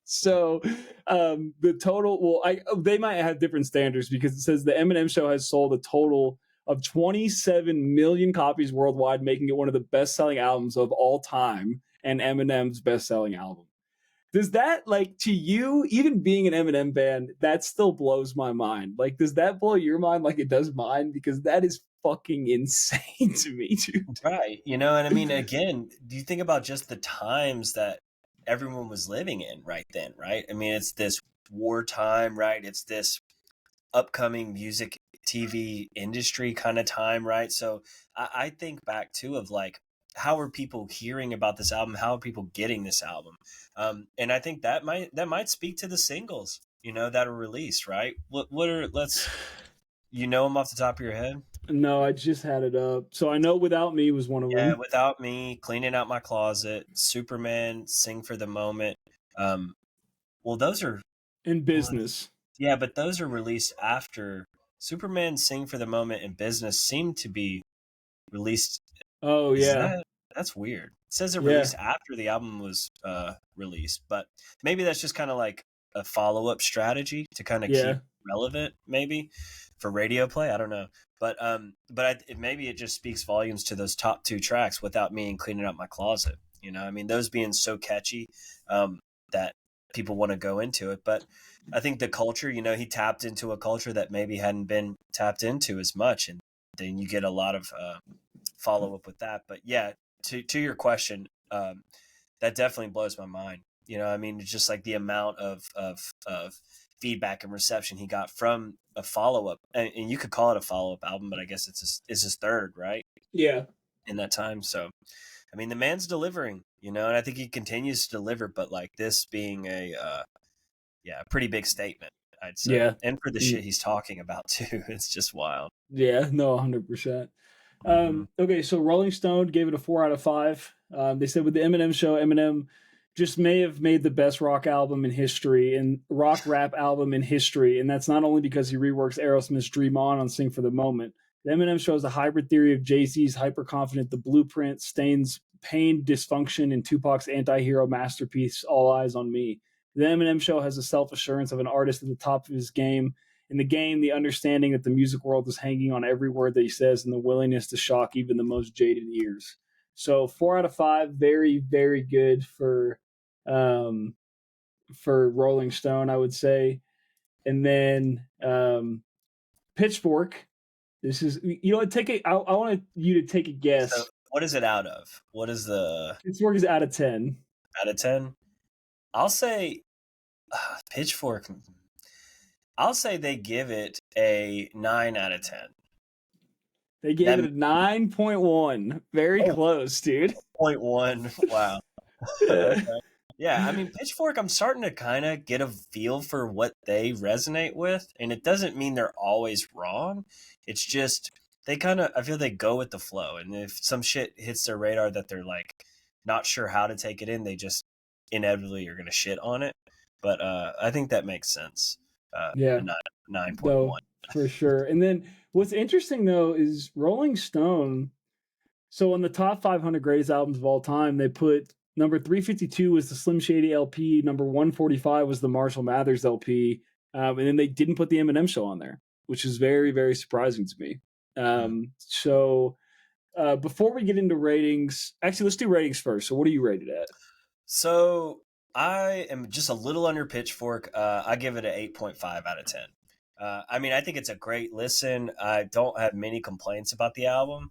So the total, they might have different standards because it says the Eminem Show has sold a total of 27 million copies worldwide, making it one of the best-selling albums of all time and Eminem's best-selling album. Does that, like, to you, even being an Eminem fan, that still blows my mind? Like, does that blow your mind like it does mine? Because that is fucking insane to me, dude. Right. And I mean, again, do you think about just the times that everyone was living in right then, right? I mean, it's this wartime, right? It's this upcoming music TV industry kind of time, right? So I think back too of like, how are people hearing about this album? How are people getting this album? And I think that might speak to the singles, that are released, right? What are you know them off the top of your head? No, I just had it up. So I know Without Me was one of Yeah, them. Without Me, Cleaning Out My Closet, Superman, Sing for the Moment. Um, well, those are In well, Business. yeah, but those are released after Superman, Sing for the Moment, and Business seem to be released. Oh, Is yeah. that's weird? It says they're Yeah. released after the album was released, but maybe that's just kind of like a follow up strategy to kind of keep Yeah. relevant, maybe for radio play. I don't know, but maybe it just speaks volumes to those top two tracks, Without Me and Cleaning Up My Closet. I mean, those being so catchy that people want to go into it. But I think the culture, he tapped into a culture that maybe hadn't been tapped into as much, and then you get a lot of follow up with that. But yeah, to your question, that definitely blows my mind. I mean, it's just like the amount of feedback and reception he got from a follow up, and you could call it a follow up album, but I guess it's his third, right, Yeah. in that time. So I mean, the man's delivering, and I think he continues to deliver. But like this being a pretty big statement, I'd say, Yeah. and for the Mm. shit he's talking about too, it's just wild. Yeah. No, 100%. Hmm. Okay, so Rolling Stone gave it a 4 out of 5. They said with the Eminem Show, Eminem just may have made the best rock album in history and rock rap album in history. And that's not only because he reworks Aerosmith's Dream On Sing for the Moment. The Eminem Show is a hybrid theory of Jay-Z's Hyper Confident, The Blueprint, Stain's Pain, Dysfunction, and Tupac's anti-hero masterpiece, All Eyes on Me. The Eminem Show has the self-assurance of an artist at the top of his game In the game, the understanding that the music world is hanging on every word that he says and the willingness to shock even the most jaded ears. So 4 out of 5, very, very good for Rolling Stone, I would say. And then Pitchfork. This is take a. I want you to take a So guess. what is it out of? What is the Pitchfork is out of 10. out of 10? I'll say Pitchfork. I'll say they give it a 9 out of 10. They gave it a 9.1. Very close, dude. 0.1. Wow. Okay. Yeah, I mean, Pitchfork, I'm starting to kind of get a feel for what they resonate with, and it doesn't mean they're always wrong. It's just they kind of, I feel they go with the flow, and if some shit hits their radar that they're like not sure how to take it in, they just inevitably are going to shit on it. But I think that makes sense. Yeah, 9.1. no, for sure. And then what's interesting though is Rolling Stone. So on the top 500 greatest albums of all time, they put number 352 was the Slim Shady LP, number 145 was the Marshall Mathers LP, and then they didn't put the Eminem Show on there, which is very, very surprising to me. So before we get into ratings, actually, let's do ratings first. So what are you rated at? So I am just a little under Pitchfork. I give it an 8.5 out of 10. I mean, I think it's a great listen. I don't have many complaints about the album.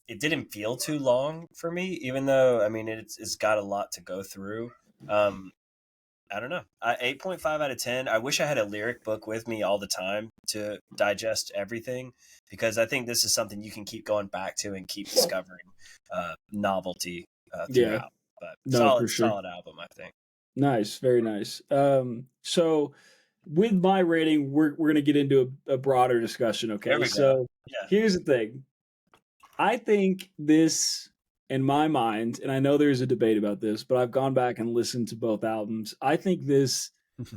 It didn't feel too long for me, even though, I mean, it's got a lot to go through. I don't know. 8.5 out of 10. I wish I had a lyric book with me all the time to digest everything, because I think this is something you can keep going back to and keep discovering novelty throughout. But No, for sure. solid album, I think. Nice, very nice. So with my rating, we're going to get into a broader discussion. Okay, There we so go. Yeah. here's the thing. I think this, in my mind, and I know there's a debate about this, but I've gone back and listened to both albums. I think this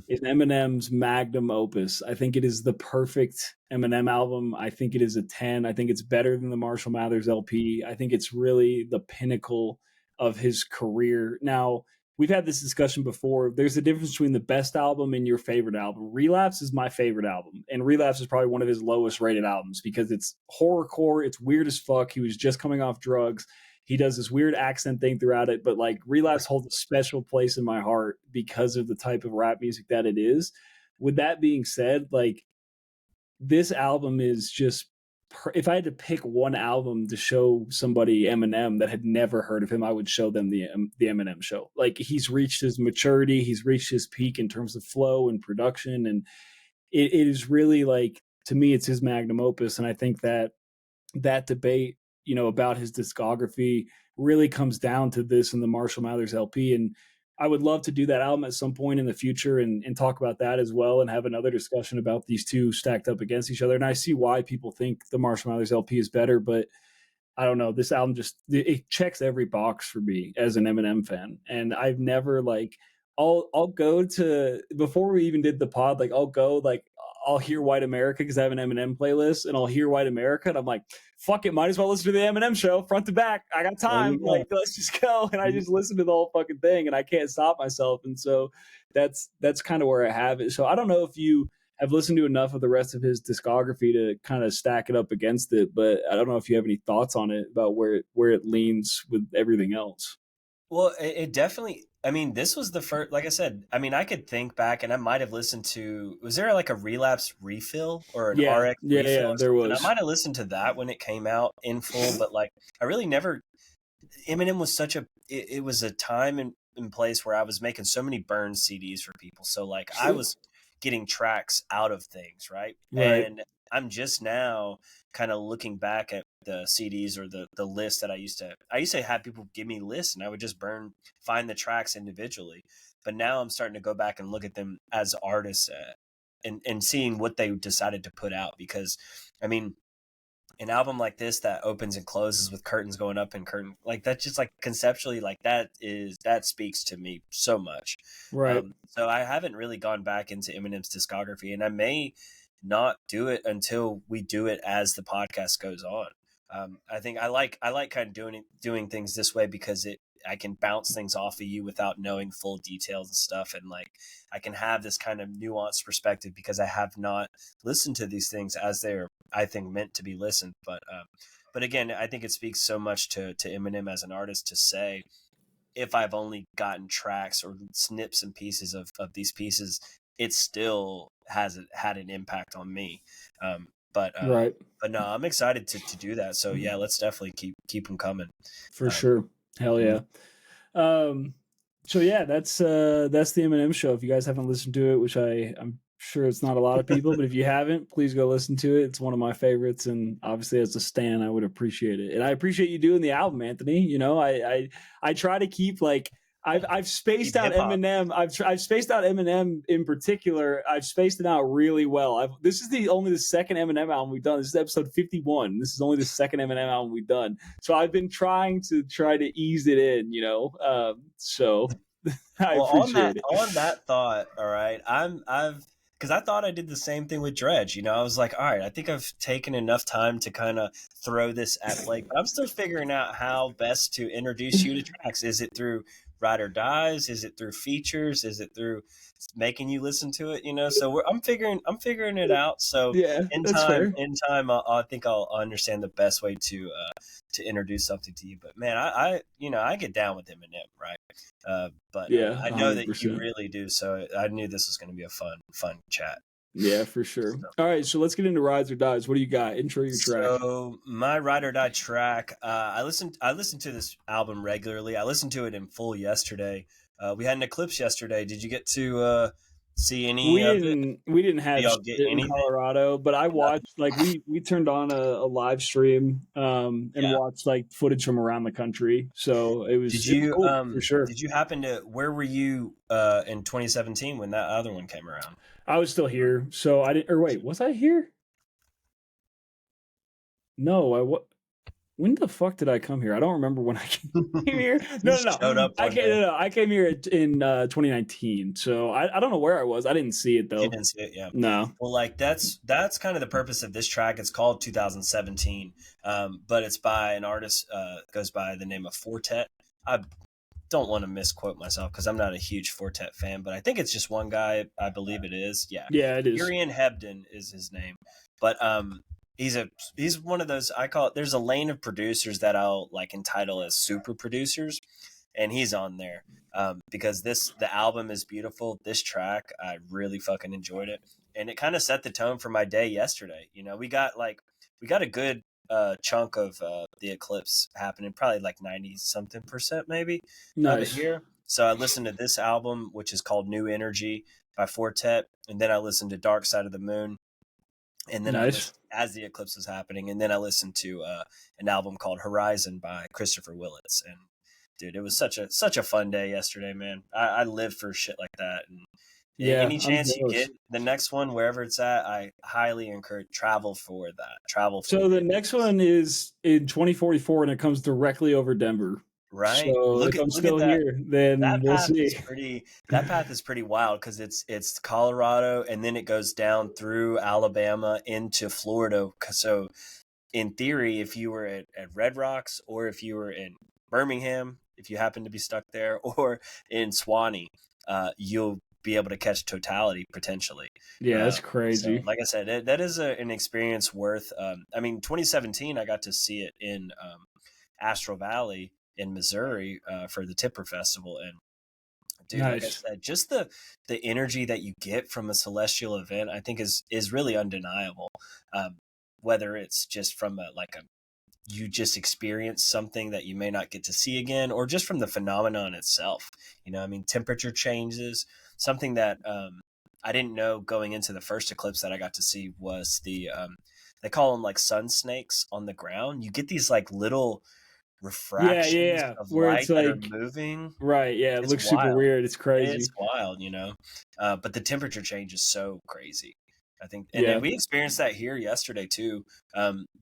is Eminem's magnum opus. I think it is the perfect Eminem album. I think it is a 10. I think it's better than the Marshall Mathers LP. I think it's really the pinnacle of his career. Now, we've had this discussion before. There's a difference between the best album and your favorite album. Relapse is my favorite album, and Relapse is probably one of his lowest rated albums because it's horrorcore. It's weird as fuck. He was just coming off drugs. He does this weird accent thing throughout it, but like Relapse holds a special place in my heart because of the type of rap music that it is. With that being said, like this album is just, if I had to pick one album to show somebody Eminem that had never heard of him, I would show them the Eminem Show. Like he's reached his maturity, he's reached his peak in terms of flow and production, and it is really like, to me, it's his magnum opus. And I think that debate, about his discography really comes down to this and the Marshall Mathers LP. And I would love to do that album at some point in the future and talk about that as well and have another discussion about these two stacked up against each other. And I see why people think the Marshall Mathers LP is better, but I don't know. This album it checks every box for me as an Eminem fan. And I've never I'll go to, before we even did the pod, I'll hear White America because I have an Eminem playlist, and I'll hear White America, and I'm like, fuck it, might as well listen to the Eminem Show front to back. I got time. Like, let's just go. And I just listen to the whole fucking thing, and I can't stop myself. And so that's kind of where I have it. So I don't know if you have listened to enough of the rest of his discography to kind of stack it up against it, but I don't know if you have any thoughts on it about where it leans with everything else. Well, it definitely, I mean, this was the first, like I said, I mean, I could think back and I might have listened to, was there like a Relapse refill or an RX refill? Yeah, there was. I might have listened to that when it came out in full, but like, I really never, Eminem was such a, it was a time and place where I was making so many burn CDs for people. So like I was getting tracks out of things, right? And I'm just now kind of looking back at the CDs or the list that I used to have people give me lists, and I would just find the tracks individually. But now I'm starting to go back and look at them as artists and seeing what they decided to put out. Because I mean, an album like this that opens and closes with curtains going up and curtain, like that's just like conceptually, like that speaks to me so much. Right. So I haven't really gone back into Eminem's discography, and I may not do it until we do it as the podcast goes on. I think I like kind of doing things this way because I can bounce things off of you without knowing full details and stuff, and like I can have this kind of nuanced perspective because I have not listened to these things as they're, I think, meant to be listened. But again, I think it speaks so much to Eminem as an artist to say, if I've only gotten tracks or snips and pieces of these pieces, it still has had an impact on me. Um, Right. but no, I'm excited to do that. So yeah, let's definitely keep them coming. For sure. Hell yeah. So yeah, that's the Eminem Show. If you guys haven't listened to it, which I'm sure it's not a lot of people, but if you haven't, please go listen to it. It's one of my favorites, and obviously as a stan, I would appreciate it. And I appreciate you doing the album, Anthony. You know, I try to keep like I've spaced out hip-hop. Eminem. I've spaced out Eminem in particular. I've spaced it out really well. This is only the second Eminem album we've done. This is episode 51. This is only the second Eminem album we've done. So I've been trying to ease it in, you know. So I appreciate it. On that thought, all right, because I thought I did the same thing with Dredge. You know, I was like, all right, I think I've taken enough time to kind of throw this at Blake, but I'm still figuring out how best to introduce you to tracks. Is it through Ride or Dies? Is it through features? Is it through making you listen to it? You know, so I'm figuring it out. So Yeah, that's fair. I think I'll understand the best way to introduce something to you. But man, I get down with Eminem, right? But yeah, I know that 100%. you really do. So I knew this was going to be a fun chat. Yeah, for sure. All right, so let's get into Rides or Dies. What do you got? Intro your track. So my Ride or Die track, I listened to this album regularly. I listened to it in full yesterday. We had an eclipse yesterday. Did you get to see any of it? We didn't have Y'all shit get in anything? Colorado, but I watched like we turned on a live stream and Yeah. watched like footage from around the country. So it was cool for sure. Did you happen to, where were you in 2017 when that other one came around? I was still here, so I didn't. Or wait, was I here? No, when the fuck did I come here? I don't remember when I came here. No. Showed up one day. I came here in 2019. So I don't know where I was. I didn't see it though. You didn't see it, yeah. No. Well, like that's kind of the purpose of this track. It's called 2017, but it's by an artist goes by the name of Fortet. I don't want to misquote myself because I'm not a huge Fortet fan, but I think it's just one guy. I believe it is. Yeah, it is. Urian Hebden is his name, but he's one of those, I call it, there's a lane of producers that I'll like entitle as super producers, and he's on there because the album is beautiful. This track, I really fucking enjoyed it, and it kind of set the tone for my day yesterday. You know, we got a good chunk of the eclipse happening, probably like 90-something% maybe of it here. So I listened to this album, which is called New Energy by Fortet, and then I listened to Dark Side of the Moon. And then I listened, as the eclipse was happening, and then I listened to an album called Horizon by Christopher Willits. And dude, it was such a fun day yesterday, man. I live for shit like that. And any chance you get the next one, wherever it's at, I highly encourage travel for that. So the next one is in 2044, and it comes directly over Denver. Right. So if I'm still here, then we'll see. That path is pretty wild because it's Colorado, and then it goes down through Alabama into Florida. So in theory, if you were at Red Rocks, or if you were in Birmingham, if you happen to be stuck there, or in Swanee, you'll be able to catch Totality potentially. Yeah, that's crazy. So, like I said, that is an experience worth. I mean, 2017, I got to see it in Astro Valley in Missouri for the Tipper Festival, and dude, like I said, just the energy that you get from a celestial event, I think is really undeniable. Whether it's just from you just experience something that you may not get to see again, or just from the phenomenon itself. You know, I mean, temperature changes. Something that I didn't know going into the first eclipse that I got to see was the they call them like sun snakes on the ground. You get these like little refractions of light that are moving. Right, yeah, it looks super weird. It's crazy. It's wild, you know. But the temperature change is so crazy. I think, and then we experienced that here yesterday too,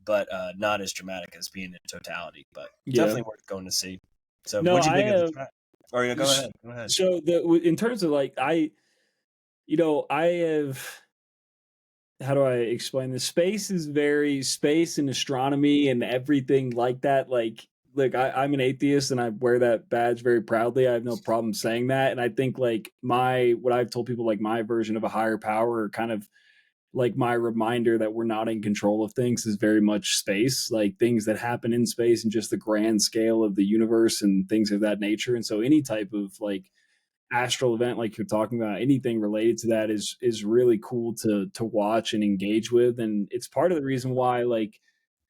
but not as dramatic as being in Totality, but definitely worth going to see. So, what'd you think of the track? Or go ahead. So, in terms of like, I have. How do I explain this? Space and astronomy and everything like that. Like, like I'm an atheist and I wear that badge very proudly. I have no problem saying that. And I think like what I've told people, like my version of a higher power, or kind of like my reminder that we're not in control of things, is very much space, like things that happen in space and just the grand scale of the universe and things of that nature. And so any type of like astral event like you're talking about, anything related to that is really cool to watch and engage with. And it's part of the reason why, like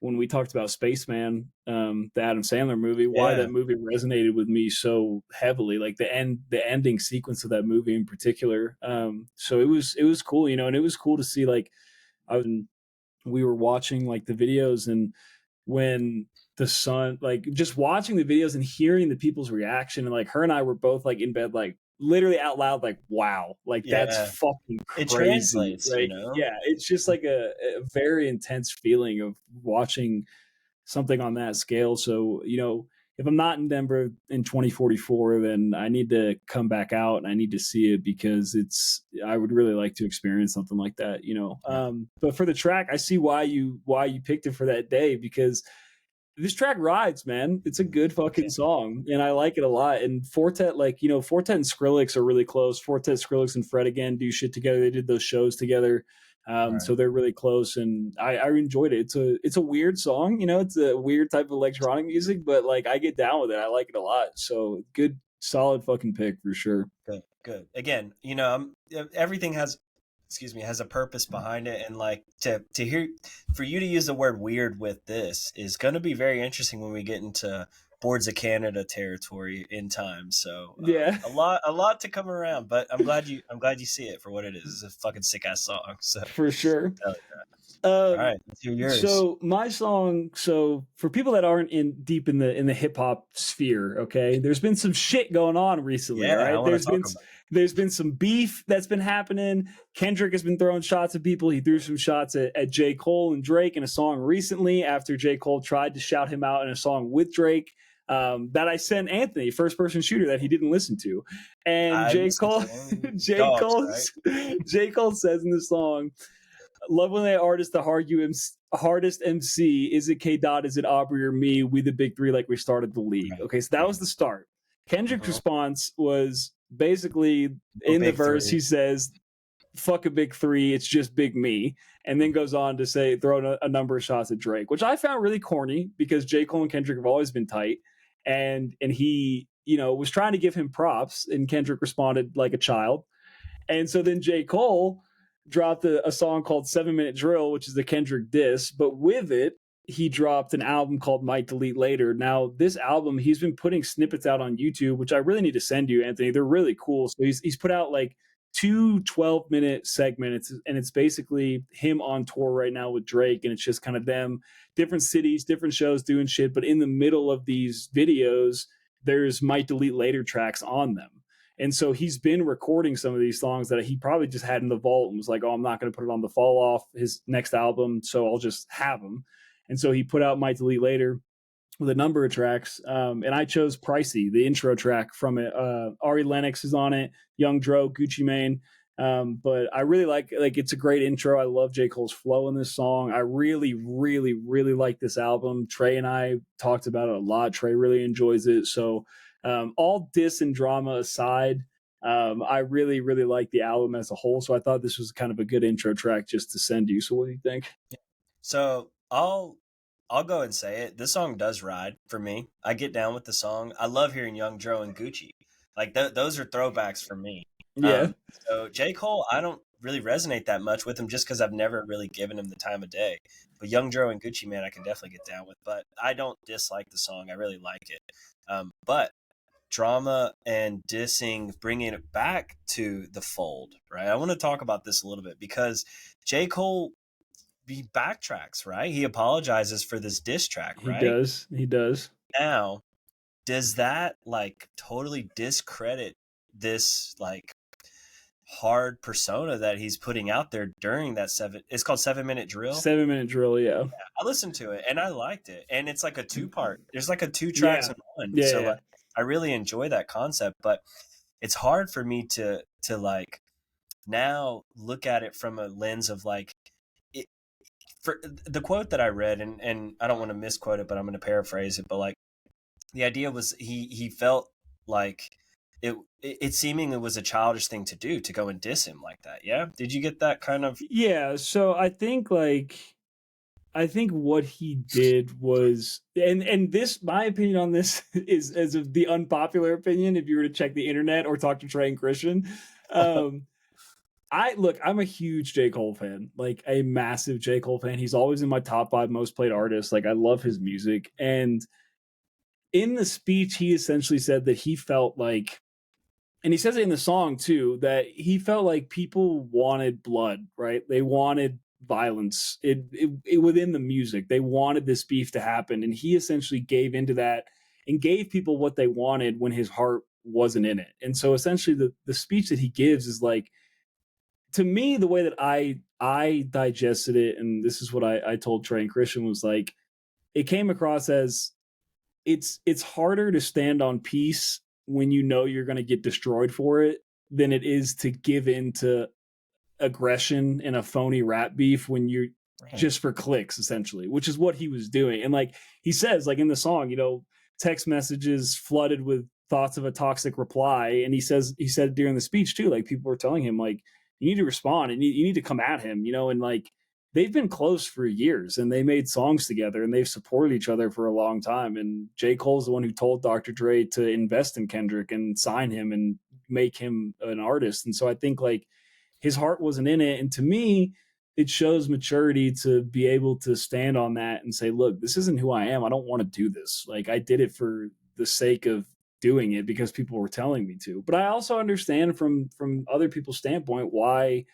when we talked about Spaceman, the Adam Sandler movie, why Yeah, that movie resonated with me so heavily, like the ending sequence of that movie in particular. So it was cool, and it was cool to see, like I was we were watching like the videos, and when the sun, like just watching the videos and hearing the people's reaction, and like her and I were both like in bed, like literally out loud, like wow, like that's yeah. fucking It crazy. translates, Like yeah, it's just like a very intense feeling of watching something on that scale. So, if I'm not in Denver in 2044, then I need to come back out and I need to see it, because I would really like to experience something like that. Yeah, But for the track, I see why you picked it for that day, because this track rides, man. It's a good okay, fucking song, and I like it a lot. And Fortet, like Fortet and Skrillex are really close. Fortet, Skrillex, and Fred again do shit together. They did those shows together, right. so they're really close. And I enjoyed it. It's a weird song, It's a weird type of electronic music, but like I get down with it. I like it a lot. So good, solid fucking pick for sure. Good, good. Again, everything has, excuse me, has a purpose behind it, and like to hear, for you to use the word weird with this is going to be very interesting when we get into Boards of Canada territory in time. So Yeah, a lot to come around, but I'm glad you see it for what it is. It's a fucking sick ass song. So for sure. hell yeah. All Um, right, let's hear yours. so my song, so for people that aren't in deep in the hip hop sphere, okay, there's been some shit going on recently. All Yeah, I right, want to talk about there's been some beef that's been happening. Kendrick has been throwing shots at people. He threw some shots at J. Cole and Drake in a song recently, after J. Cole tried to shout him out in a song with Drake. That I sent Anthony, first person shooter, that he didn't listen to. it. And I J. listened Cole to him. J. Dogs, Cole right? J. Cole says in the song, love when they artist the hardest MC. Is it K Dot? Is it Aubrey or me? We the big three, like we started the league. Right, Okay, so that right. was the start. Kendrick's Uh-huh. response was basically Go in the big verse, three. he says, "Fuck a big three, it's just big me," and then goes on to say, throw a number of shots at Drake, which I found really corny, because J. Cole and Kendrick have always been tight, and he was trying to give him props, and Kendrick responded like a child. And so then J. Cole dropped a song called 7 Minute Drill, which is the Kendrick diss, but with it, he dropped an album called Might Delete Later. Now, this album, he's been putting snippets out on YouTube, which I really need to send you, Anthony. They're really cool. So he's put out like two 12-minute segments, and it's basically him on tour right now with Drake, and it's just kind of them, different cities, different shows, doing shit. But in the middle of these videos, there's Might Delete Later tracks on them. And so he's been recording some of these songs that he probably just had in the vault and was like, oh, I'm not going to put it on the fall off his next album, so I'll just have them. And so he put out Might Delete Later with a number of tracks. And I chose Pricey, the intro track from it. Ari Lennox is on it, Young Dro, Gucci Mane. But I really like it's a great intro. I love J. Cole's flow in this song. I really, really, really like this album. Trey and I talked about it a lot. Trey really enjoys it. So all diss and drama aside, I really, really like the album as a whole. So I thought this was kind of a good intro track just to send you. So what do you think? So I'll go and say it. This song does ride for me. I get down with the song. I love hearing Young Dro and Gucci. Like those are throwbacks for me. Yeah. So J. Cole, I don't really resonate that much with him just because I've never really given him the time of day. But Young Dro and Gucci Man, I can definitely get down with. But I don't dislike the song. I really like it. But drama and dissing, bringing it back to the fold, right? I want to talk about this a little bit because J. Cole, he backtracks, right? He apologizes for this diss track, He right? does. He does. Now, does that like totally discredit this like hard persona that he's putting out there during that it's called 7 Minute Drill? 7 minute drill. Yeah. I listened to it and I liked it. And it's like a two part. There's like a two tracks Yeah. in one. Yeah. So Yeah. like I really enjoy that concept, but it's hard for me to like now look at it from a lens of like it, for the quote that I read, and I don't want to misquote it, but I'm going to paraphrase it, but like the idea was he felt like it seemingly was a childish thing to do, to go and diss him like that. Yeah, did you get that kind of? Yeah, so I think what he did was, and this, my opinion on this is as of the unpopular opinion. If you were to check the internet or talk to Trey and Christian, um, I'm a huge J. Cole fan, like a massive J. Cole fan. He's always in my top 5 most played artists. Like, I love his music. And in the speech, he essentially said that he felt like, and he says it in the song too, that he felt like people wanted blood, right? They wanted violence within the music. They wanted this beef to happen. And he essentially gave into that and gave people what they wanted when his heart wasn't in it. And so essentially the speech that he gives is like, to me, the way that I digested it, and this is what I told Trey and Christian, was like, it came across as, it's harder to stand on peace when you know you're going to get destroyed for it than it is to give in to aggression in a phony rap beef when you're just for clicks, essentially, which is what he was doing. And like he says, like in the song, text messages flooded with thoughts of a toxic reply. And he said during the speech too, like people were telling him, like, you need to respond and you need to come at him, and like they've been close for years and they made songs together and they've supported each other for a long time. And J. Cole's the one who told Dr. Dre to invest in Kendrick and sign him and make him an artist. And so I think like his heart wasn't in it. And to me, it shows maturity to be able to stand on that and say, look, this isn't who I am. I don't want to do this. Like, I did it for the sake of doing it because people were telling me to. But I also understand from other people's standpoint why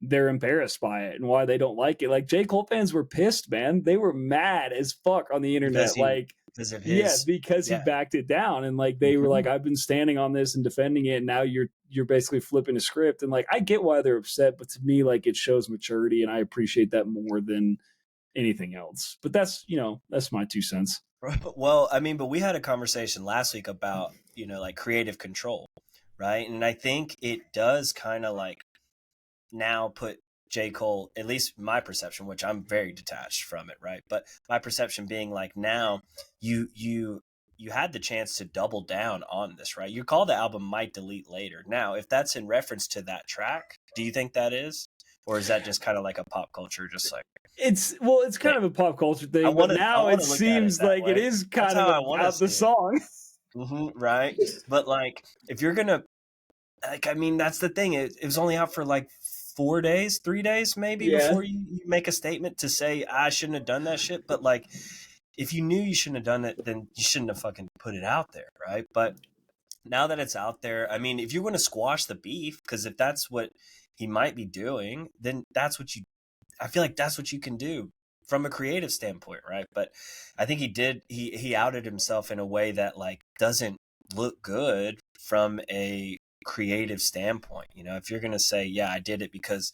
they're embarrassed by it and why they don't like it. Like, J. Cole fans were pissed, man. They were mad as fuck on the internet. Because of Yeah, his, because he yeah. backed it down, and like they were like, I've been standing on this and defending it, and now you're basically flipping a script. And like, I get why they're upset, but to me, like, it shows maturity, and I appreciate that more than anything else. But that's my 2 cents. Well, I mean, but we had a conversation last week about, like creative control, right? And I think it does kind of like now put J. Cole, at least my perception, which I'm very detached from it, right? But my perception being like, now you had the chance to double down on this, right? You call the album Might Delete Later. Now, if that's in reference to that track, do you think that is? Or is that just kind of like a pop culture, just like It's kind of a pop culture thing, but now it look at it seems that like it way. is That's kind how of I want to about the see it. song. Right? But like, if you're gonna, like, I mean, that's the thing. It was only out for like 4 days, 3 days maybe, Yeah. before you make a statement to say I shouldn't have done that shit. But like, if you knew you shouldn't have done it, then you shouldn't have fucking put it out there, right? But now that it's out there, I mean, if you're going to squash the beef, because if that's what he might be doing, then I feel like that's what you can do from a creative standpoint, right? But I think he outed himself in a way that like doesn't look good from a creative standpoint. If you're going to say, yeah, I did it because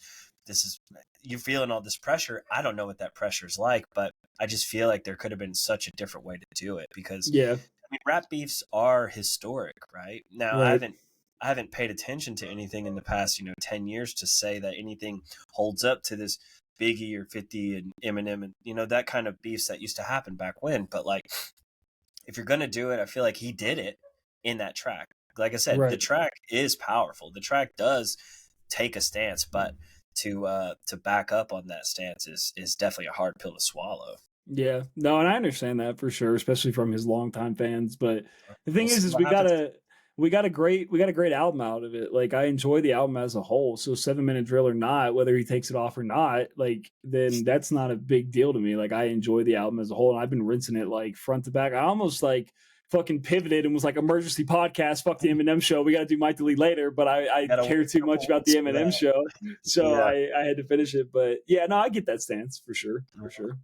you're feeling all this pressure. I don't know what that pressure is like, but I just feel like there could have been such a different way to do it, because Yeah. I mean, rap beefs are historic, right? Now, Right. I haven't paid attention to anything in the past, 10 years to say that anything holds up to this Biggie or 50 and Eminem and, that kind of beefs that used to happen back when. But like, if you're going to do it, I feel like he did it in that track. Like I said, the track is powerful. The track does take a stance, but to back up on that stance is definitely a hard pill to swallow. Yeah. No, and I understand that for sure, especially from his longtime fans. But the thing is What happens. we got a great album out of it. Like, I enjoy the album as a whole. So 7 Minute Drill or not, whether he takes it off or not, like, then that's not a big deal to me. Like, I enjoy the album as a whole, and I've been rinsing it like front to back. I almost like fucking pivoted and was like, emergency podcast, fuck the Eminem Show. We got to do Might Delete Later, but I care too much about the Eminem Show, so Yeah. I had to finish it. But yeah, no, I get that stance for sure.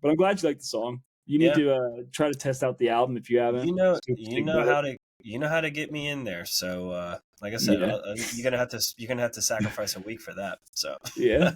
But I'm glad you like the song. You need to try to test out the album if you haven't. You know how to get me in there. So like I said, you're gonna have to sacrifice a week for that. So yeah.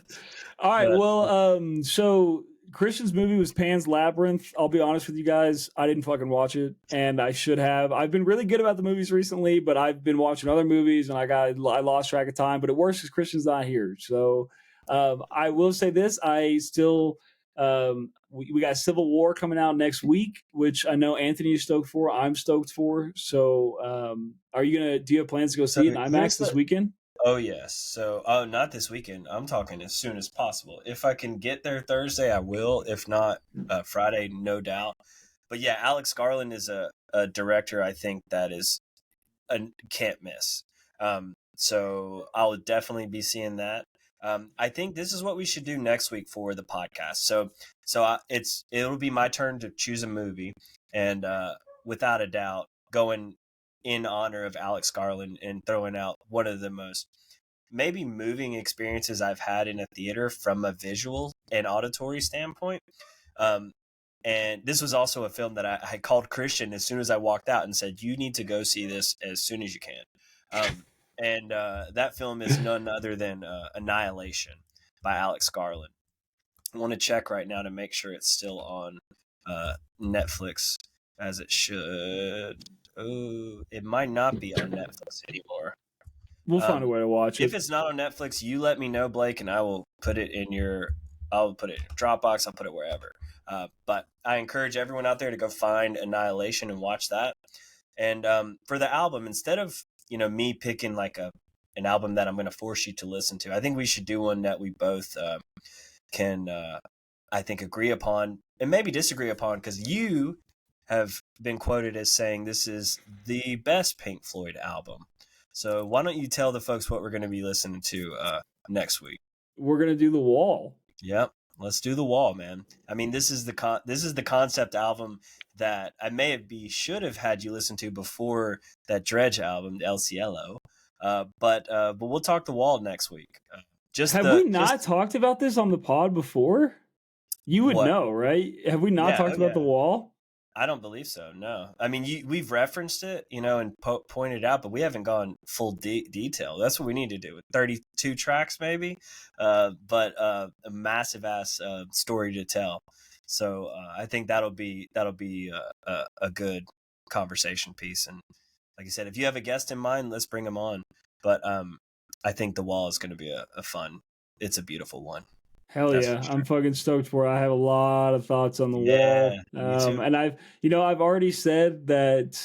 All right. Well, so Christian's movie was Pan's Labyrinth. I'll be honest with you guys, I didn't fucking watch it, and I should have. I've been really good about the movies recently, but I've been watching other movies, and I lost track of time. But it works because Christian's not here. So I will say this: I still We got Civil War coming out next week, which I know Anthony is stoked for. I'm stoked for. So, do you have plans to go So see it in IMAX this weekend? Oh yes. So not this weekend. I'm talking as soon as possible. If I can get there Thursday, I will. If not, Friday, no doubt. But yeah, Alex Garland is a director I think that is can't miss. So I'll definitely be seeing that. I think this is what we should do next week for the podcast. It'll be my turn to choose a movie, and without a doubt, going in honor of Alex Garland and throwing out one of the most maybe moving experiences I've had in a theater from a visual and auditory standpoint. Um, and this was also a film that I called Christian as soon as I walked out and said, "You need to go see this as soon as you can." And that film is none other than Annihilation by Alex Garland. I want to check right now to make sure it's still on Netflix as it should. Oh, it might not be on Netflix anymore. We'll find a way to watch it. If it's not on Netflix, you let me know, Blake, and I will put it in your. I'll put it in Dropbox. I'll put it wherever. But I encourage everyone out there to go find Annihilation and watch that. And for the album, instead of me picking like an album that I'm going to force you to listen to, I think we should do one that we both can, I think, agree upon and maybe disagree upon, because you have been quoted as saying this is the best Pink Floyd album. So why don't you tell the folks what we're going to be listening to next week? We're going to do The Wall. Yep. Let's do The Wall, man. I mean, this is the concept album that I should have had you listen to before that Dredge album, El Cielo. But we'll talk The Wall next week. Have we not talked about this on the pod before? You would know, right? Have we not talked about The Wall? I don't believe so. No, I mean we've referenced it, and pointed out, but we haven't gone full detail. That's what we need to do with 32 tracks, maybe, but a massive ass story to tell. So I think that'll be a good conversation piece. And like I said, if you have a guest in mind, let's bring them on. But I think The Wall is going to be a fun. It's a beautiful one. Hell yeah, I'm fucking stoked for it. I have a lot of thoughts on The Wall. Me too. And I've already said that,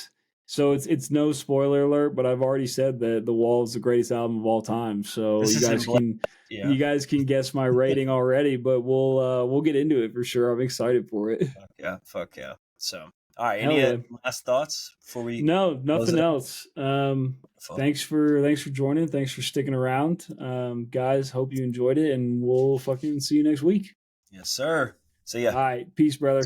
so it's no spoiler alert, but I've already said that The Wall is the greatest album of all time. So you guys can guess my rating already, but we'll get into it for sure. I'm excited for it. Fuck yeah. So, all right, any last thoughts before we? No, nothing else. Thanks for joining. Thanks for sticking around, guys. Hope you enjoyed it, and we'll fucking see you next week. Yes, sir. See ya. All right, peace, brother.